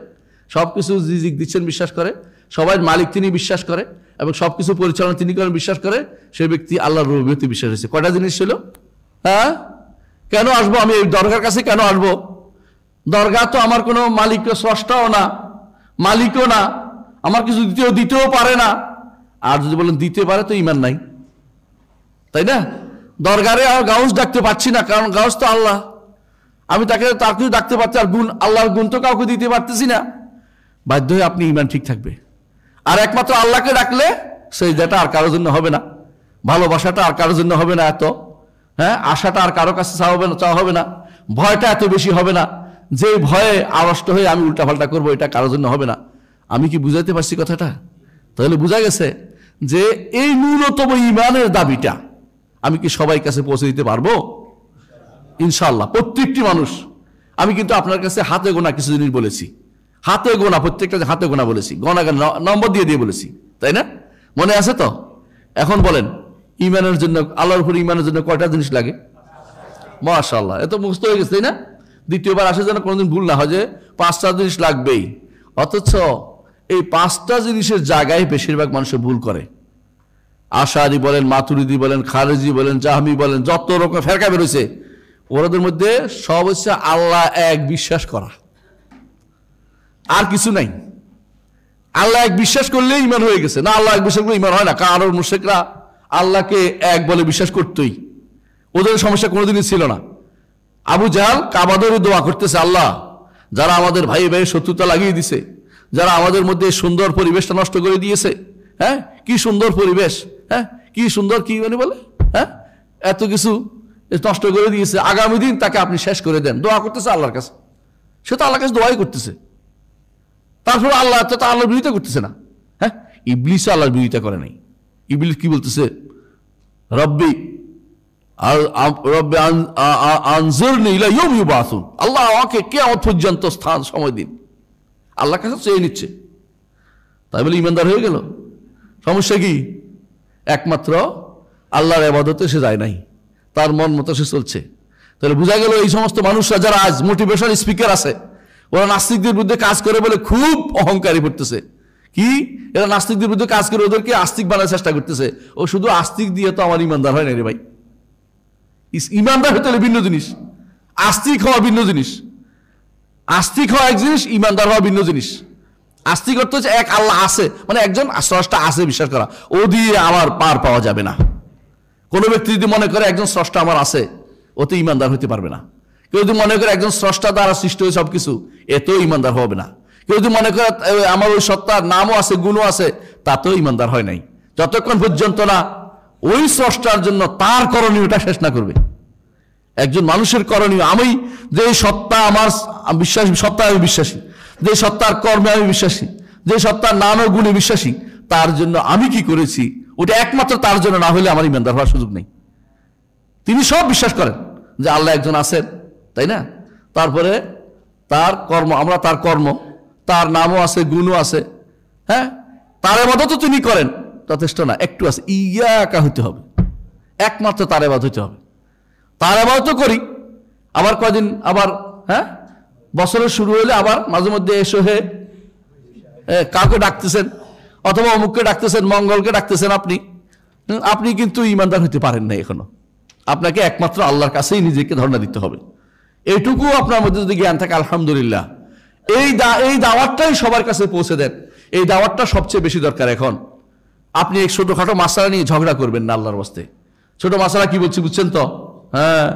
সবকিছু রিজিক দিচ্ছেন বিশ্বাস করে, সবাই মালিক তিনি বিশ্বাস করে এবং সবকিছু পরিচালনা তিনি করেন বিশ্বাস করে, সেই ব্যক্তি আল্লাহর রুবুবিয়তে বিশ্বাস হয়েছে। কয়টা জিনিস ছিল? হ্যাঁ, কেন আসবো আমি এই দরগার কাছে? কেন আসবো? দরগা তো আমার কোনো মালিক, স্রষ্টাও না, মালিকও না, আমার কিছু দিতেও পারে না। আর যদি বলেন দিতে পারে তো ইমান নাই, তাই না? দরগারে আর গাউস ডাকতে পারছি না, কারণ গাউস তো আল্লাহ, আমি তাকে তার কিছু ডাকতে পারছি, আর গুণ, আল্লাহর গুণ তো কাউকে দিতে পারতেছি না। বাধ্য হয়ে আপনি ইমান ঠিক থাকবে। আর একমাত্র আল্লাহকে ডাকলে সেই যেটা আর কারোর জন্য হবে না, ভালোবাসাটা আর কারোর জন্য হবে না এত, হ্যাঁ, আশাটা আর কারো কাছে চাওয়া হবে না, ভয়টা এত বেশি হবে না, যে ভয়ে আড়ষ্ট হয়ে আমি উল্টাপাল্টা করবো, এটা কারোর জন্য হবে না। আমি কি বুঝাইতে পারছি কথাটা? তাহলে বোঝা গেছে যে এই ন্যূনতম ইমানের দাবিটা আমি কি সবাই কাছে পৌঁছে দিতে পারবো? ইনশাআল্লাহ। প্রত্যেকটি মানুষ, আমি কিন্তু আপনার কাছে হাতে গোনা কিছু জিনিস বলেছি, হাতে গোনা, প্রত্যেকটা হাতে গোনা বলেছি, গোনা নম্বর দিয়ে বলেছি, তাই না? মনে আছে তো? এখন বলেন ইমানের জন্য, আল্লাহর উপর ইমানের জন্য কয়টা জিনিস লাগে? মাশাআল্লাহ, এত মুখস্থ হয়ে গেছে, তাই না? দ্বিতীয়বার আসে যেন কোনোদিন ভুল না হয় যে 5টা জিনিস লাগবেই। অথচ এই 5টা জিনিসের জায়গায় বেশিরভাগ মানুষের ভুল করে। আশারি বলেন, মাতুরিদি বলেন, খারেজি বলেন, জাহমি বলেন, যত রকম ফেরকা বেরোছে, ওদের মধ্যে সব হচ্ছে আল্লাহ এক বিশ্বাস করা, আর কিছু নাই। আল্লাহ এক বিশ্বাস করলে ইমান হয়ে গেছে না, আল্লাহ এক বিশ্বাস করলে ইমান হয় না। কারণ মুশরিকরা আল্লাহকে এক বলে বিশ্বাস করতই, ওদের সমস্যা কোনোদিনই ছিল না। আবু জাহাল কাবা ধরে দোয়া করতেছে, আল্লাহ যারা আমাদের ভাই ভাই শত্রুতা লাগিয়ে দিছে, যারা আমাদের মধ্যে সুন্দর পরিবেশটা নষ্ট করে দিয়েছে, হ্যাঁ, কি সুন্দর পরিবেশ, হ্যাঁ, কি সুন্দর, কি মানে বলে, হ্যাঁ, এত কিছু নষ্ট করে দিয়েছে, আগামী দিন তাকে আপনি শেষ করে দেন। দোয়া করতেছে আল্লাহর কাছে, সে তো আল্লাহর কাছে দোয়াই করতেছে। তারপর আল্লাহ তো আল্লাহর বিরোধিতা করতেছে না, হ্যাঁ, ইবলিস আল্লাহর বিরোধিতা করে নাই। ইবলিস কি বলতেছে? রব্বি আনজিরনি ইলা ইয়াউমি ইউবাসুন, আল্লাহ আমাকে কিয়ামত পর্যন্ত স্থান সময় দিন। আল্লাহর কাছে চেয়ে নিচ্ছে, তাই বলে ইমানদার হয়ে গেল? সমস্যা কি? একমাত্র আল্লাহর ইবাদতে সে যায় নাই, তার মন মতো সে চলছে। তাহলে বোঝা গেল এই সমস্ত মানুষরা যারা আজ মোটিভেশন স্পিকার আছে, ওরা নাস্তিকদের বিরুদ্ধে কাজ করে বলে খুব অহংকারী করতেছে। কি, এরা নাস্তিকদের বিরুদ্ধে কাজ করে ওদেরকে আস্তিক বানার চেষ্টা করতেছে। ও শুধু আস্তিক দিয়ে তো আমার ইমানদার হয় না রে ভাই। ইমানদার হতে হলে ভিন্ন জিনিস, আস্তিক হওয়া ভিন্ন জিনিস। আস্তিক হওয়া এক জিনিস, ইমানদার হওয়া ভিন্ন জিনিস। আস্তিক অর্থ হচ্ছে এক আল্লাহ আছে, মানে একজন স্রষ্টা আছে বিশ্বাস করা, ও দিয়ে আমার পার পাওয়া যাবে না। কোনো ব্যক্তি যদি মনে করে একজন স্রষ্টা আমার আছে, ওতে ইমানদার হতে পারবে না। কেউ যদি মনে করে একজন স্রষ্টা দ্বারা সৃষ্টি হয়ে সবকিছু, এতেও ইমানদার হবে না। কেউ যদি মনে করে আমার ওই সত্তার নামও আছে, গুণও আছে, তাতেও ইমানদার হয় নাই, যতক্ষণ পর্যন্ত না ওই স্রষ্টার জন্য তার করণীয়টা শেষ না করবে। একজন মানুষের করণীয়, আমি যে সত্তা আমার বিশ্বাসী, সত্তা আমি বিশ্বাসী, যে সত্তার কর্মে আমি বিশ্বাসী, যে সত্তার নাম ও গুণে বিশ্বাসী, তার জন্য আমি কি করেছি ওটা একমাত্র তার জন্য না হলে আমার ইমানদার হওয়ার সুযোগ নেই। তিনি সব বিশ্বাস করেন যে আল্লাহ একজন আছেন, তাই না? তারপরে তার কর্ম, আমরা তার কর্ম, তার নামও আছে, গুণও আছে, হ্যাঁ, তার ইবাদতও তিনি করেন, যথেষ্ট না, একটু আছে, ইয়াকা হইতে হবে, একমাত্র তার ইবাদত হইতে হবে। তার ইবাদত করি, আবার কয়দিন, আবার হ্যাঁ বছরের শুরু হলে আবার মাঝে মধ্যে এসো হে কাউকে ডাকতেছেন, অথবা অমুককে ডাকতেছেন, মঙ্গলকে ডাকতেছেন, আপনি কিন্তু ইমানদার হইতে পারেন না এখনো। আপনাকে একমাত্র আল্লাহর কাছেই নিজেকে ধর্ণা দিতে হবে। এইটুকু আপনার মধ্যে যদি জ্ঞান থাকে, আলহামদুলিল্লাহ। এই দাওয়াতটাই সবার কাছে পৌঁছে দেন। এই দাওয়াতটা সবচেয়ে বেশি দরকার এখন। আপনি এক ছোটখাটো মাসালা নিয়ে ঝগড়া করবেন না আল্লাহর বাস্তে। ছোট মাসালা কি বলছি বুঝছেন তো? হ্যাঁ,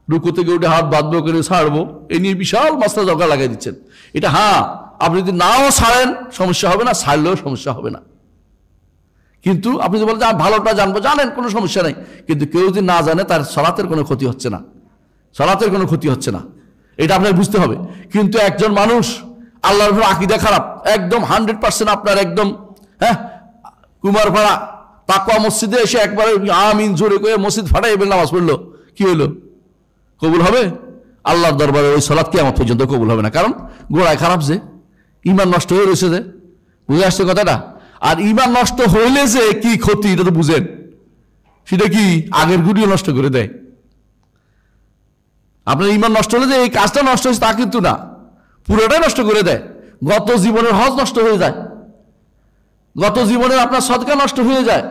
রুকু থেকে উঠে হাত বাঁধবো করে ছাড়বো, এই নিয়ে বিশাল মাসলা ঝগড়া লাগাই দিচ্ছেন। এটা হ্যাঁ, আপনি যদি নাও ছাড়েন সমস্যা হবে না, ছাড়লেও সমস্যা হবে না। কিন্তু আপনি যদি বলেন ভালোটা জানবো, জানেন, কোনো সমস্যা নেই। কিন্তু কেউ যদি না জানে, তার সালাতের কোনো ক্ষতি হচ্ছে না, সালাতের কোনো ক্ষতি হচ্ছে না, এটা আপনাকে বুঝতে হবে। কিন্তু একজন মানুষ আল্লাহর উপর আকীদা খারাপ, একদম 100% আপনার একদম হ্যাঁ কুমারপাড়া তাকওয়া মসজিদে এসে একবারে আমিন জোরে করে মসজিদ ফাটাই এবার নামাজ পড়লো, কি হইলো? কবুল হবে? আল্লাহর দরবারে ওই সালাত কিয়ামত পর্যন্ত কবুল হবে না। কারণ গোড়ায় খারাপ, যে ঈমান নষ্ট হয়ে রয়েছে, যে বুঝে আসছে কথাটা। আর ঈমান নষ্ট হইলে যে কি ক্ষতি এটা তো বুঝেন, সেটা কি আগের গুড়িও নষ্ট করে দেয়। আপনার ঈমান নষ্ট হলে যে এই কাজটা নষ্ট হয়েছে তা কিন্তু না, পুরোটাই নষ্ট করে দেয়। গত জীবনের হজ নষ্ট হয়ে যায়, গত জীবনের আপনার সদকা নষ্ট হয়ে যায়,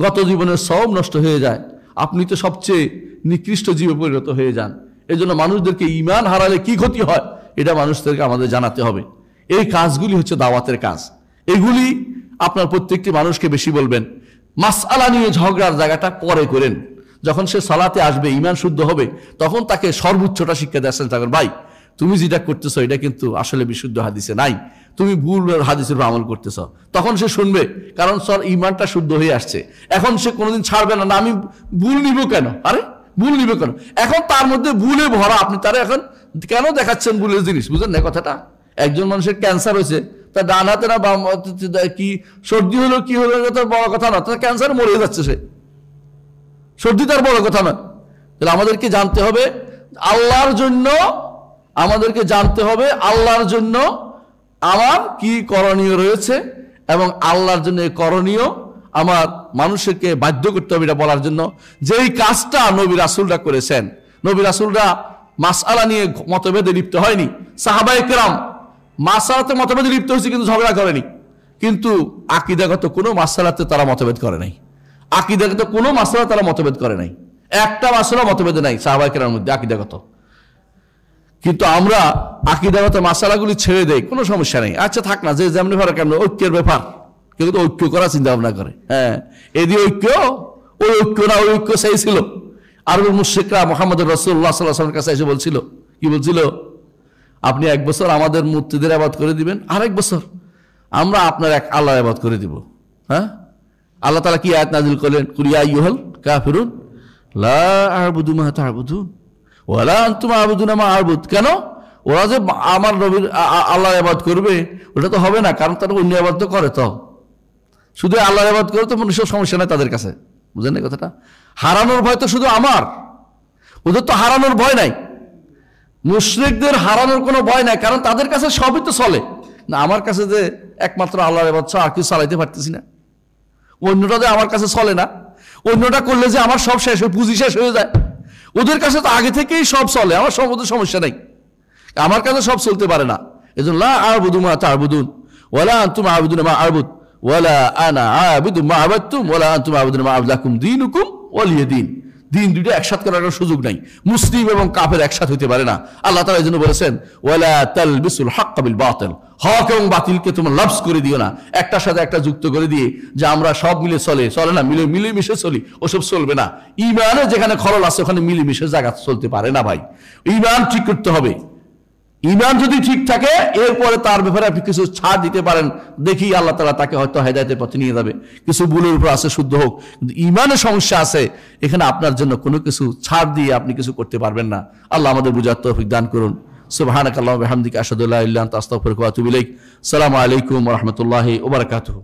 গত জীবনের সওম নষ্ট হয়ে যায়। আপনি তো সবচেয়ে নিকৃষ্ট জীবে পরিণত হয়ে যান। এই জন্য মানুষদেরকে ঈমান হারালে কি ক্ষতি হয় এটা মানুষদেরকে আমাদের জানাতে হবে। এই কাজগুলি হচ্ছে দাওয়াতের কাজ। এগুলি আপনার প্রত্যেকটি মানুষকে বেশি বলবেন। মাসআলা নিয়ে ঝগড়ার জায়গাটা পরে করেন, যখন সে সালাতে আসবে, ঈমান শুদ্ধ হবে, তখন তাকে সর্বোচ্চটা শিক্ষা দিয়েছেন। তখন ভাই তুমি যেটা করতেছো এটা কিন্তু আসলে বিশুদ্ধ হাদিসে নাই, তুমি ভুল হাদিসের আমল করতেছ। তখন সে শুনবে, কারণ সর ঈমানটা শুদ্ধ হয়ে আসছে। এখন সে কোনোদিন ছাড়বে না, না আমি ভুল নিব কেন, আরে ভুল নিব কেন? এখন তার মধ্যে ভুলে ভরা, আপনি তারা এখন কেন দেখাচ্ছেন ভুলের জিনিস? বুঝলেন না কথাটা? একজন মানুষের ক্যান্সার হয়েছে, তার ডান হাতে না বাম, কি সর্দি হলো কি হলো তার বড় কথা না, তার ক্যান্সার মরে যাচ্ছে, সে সর্দি তার বড় কথা না। তাহলে আমাদেরকে জানতে হবে আল্লাহর জন্য, আমাদেরকে জানতে হবে আল্লাহর জন্য আমার কি করণীয় রয়েছে, এবং আল্লাহর জন্য এই করণীয় আমার মানুষকে বাধ্য করতে হবে এটা বলার জন্য। যেই কাজটা নবী রাসূলরা করেছেন, নবী রাসূলরা মাসআলা নিয়ে মতভেদে লিপ্ত হয়নি। সাহাবায়ে কেরাম মাসআলাতে মতভেদে লিপ্ত হয়েছে, কিন্তু ঝগড়া করেনি। কিন্তু আকীদাগত কোনো মাসআলাতে তারা মতভেদ করে নাই। আকীদাগত কোনো মাসআলা তারা মতভেদ করে নাই, একটা মাসআলা মতভেদ নাই সাহাবায়ে কেরামের মধ্যে আকীদাগত। কিন্তু আমরা আকীদাগত মাসআলাগুলি ছেড়ে দেই, কোনো সমস্যা নেই, আচ্ছা থাক না, যে যেমনি ভাবে কেমন, ঐক্যের ব্যাপার, কেউ তো ঐক্য করার চিন্তা ভাবনা করে। হ্যাঁ, এদিকে ঐক্য, ওই ঐক্য না, ওই ঐক্য সেই ছিল। আরবের মুশরিকরা মুহাম্মদ রাসূলুল্লাহ সাল্লাল্লাহু আলাইহি ওয়াসাল্লামের কাছে এসে বলছিল, কি বলছিল? আপনি এক বছর আমাদের মূর্তিদের ইবাদত করে দিবেন, আরেক বছর আমরা আপনার এক আল্লাহর ইবাদত করে দিব। হ্যাঁ, আল্লাহ তাআলা কি আয়াত নাযিল করলেন? কুল ইয়া আইয়ুহাল কাফিরুন লা আ'বুদু মা তা'বুদুন ওয়ালা আনতুম আ'বুদুনা মা আ'বুদ। কেন? ওরা যে আমার নবীর আল্লাহর ইবাদত করবে ওটা তো হবে না, কারণ তারা অন্য ইবাদত করে। তো শুধু আল্লাহর ইবাদত করে তো মানুষের সমস্যা নাই তাদের কাছে, বুঝেন না কথাটা? হারানোর ভয় তো শুধু আমার, ওদের তো হারানোর ভয় নাই। মুশরিকদের হারানোর কোনো ভয় নাই, কারণ তাদের কাছে সবই তো চলে না। আমার কাছে যে একমাত্র আল্লাহর ইবাদত আর কিছু চালাইতে পারতেছি না, অন্যটা যে আমার কাছে চলে না, অন্যটা করলে যে আমার সব শেষ হয়ে, পুঁজি শেষ হয়ে যায়। ওদের কাছে তো আগে থেকেই সব চলে, আমার সব ওদের সমস্যা নাই, আমার কাছে সব চলতে পারে না। এজন্য লা আ'বুদু মা তা'বুদুন ওয়ালা আনতুম আ'বুদুনা মা আ'বুদ ওয়ালা আনা আ'বুদু মা আ'বাদতুম ওয়ালা আনতুম আ'বুদুনা মা আ'বুদু লাকুম দীনুকুম ওয়ালিয়া দীন। দিন দুইটা একসাথে করার কোনো সুযোগ নাই। মুসলিম এবং কাফের একসাথে হইতে পারে না। আল্লাহ তাআলা এই জন্য বলেছেন ওয়ালা তালবিসুল হাক্কা বিল বাতিল, হক এবং বাতিলকে তোমরা লফজ করে দিও না, একটার সাথে একটা যুক্ত করে দিয়ে যে আমরা সব মিলে চলে না, মিলেমিশে চলি, ওসব চলবে না। ঈমানে যেখানে খলল আছে ওখানে মিলেমিশে জায়গা চলতে পারে না ভাই। ঈমান ঠিক করতে হবে। ঈমান যদি ঠিক থাকে এরপরে তার ব্যাপারে আপনি কিছু ছাড় দিতে পারেন, দেখি আল্লাহ তাআলা তাকে হয়তো হেদায়েতের পথে নিয়ে যাবে, কিছু ভুলের উপর আছে শুদ্ধ হোক। কিন্তু ঈমানের সমস্যা আছে, এখানে আপনার জন্য কোনো কিছু ছাড় দিয়ে আপনি কিছু করতে পারবেন না। আল্লাহ আমাদের বুঝার তৌফিক দান করুন। সুবহানাকাল্লাহু ওয়া বিহামদিকা আশহাদু আল্লা ইলাহা ইল্লা আনতা আস্তাগফিরুকা ওয়া আতুবু ইলাইক। আসসালামু আলাইকুম ওয়া রাহমাতুল্লাহি ওয়া বারাকাতুহু।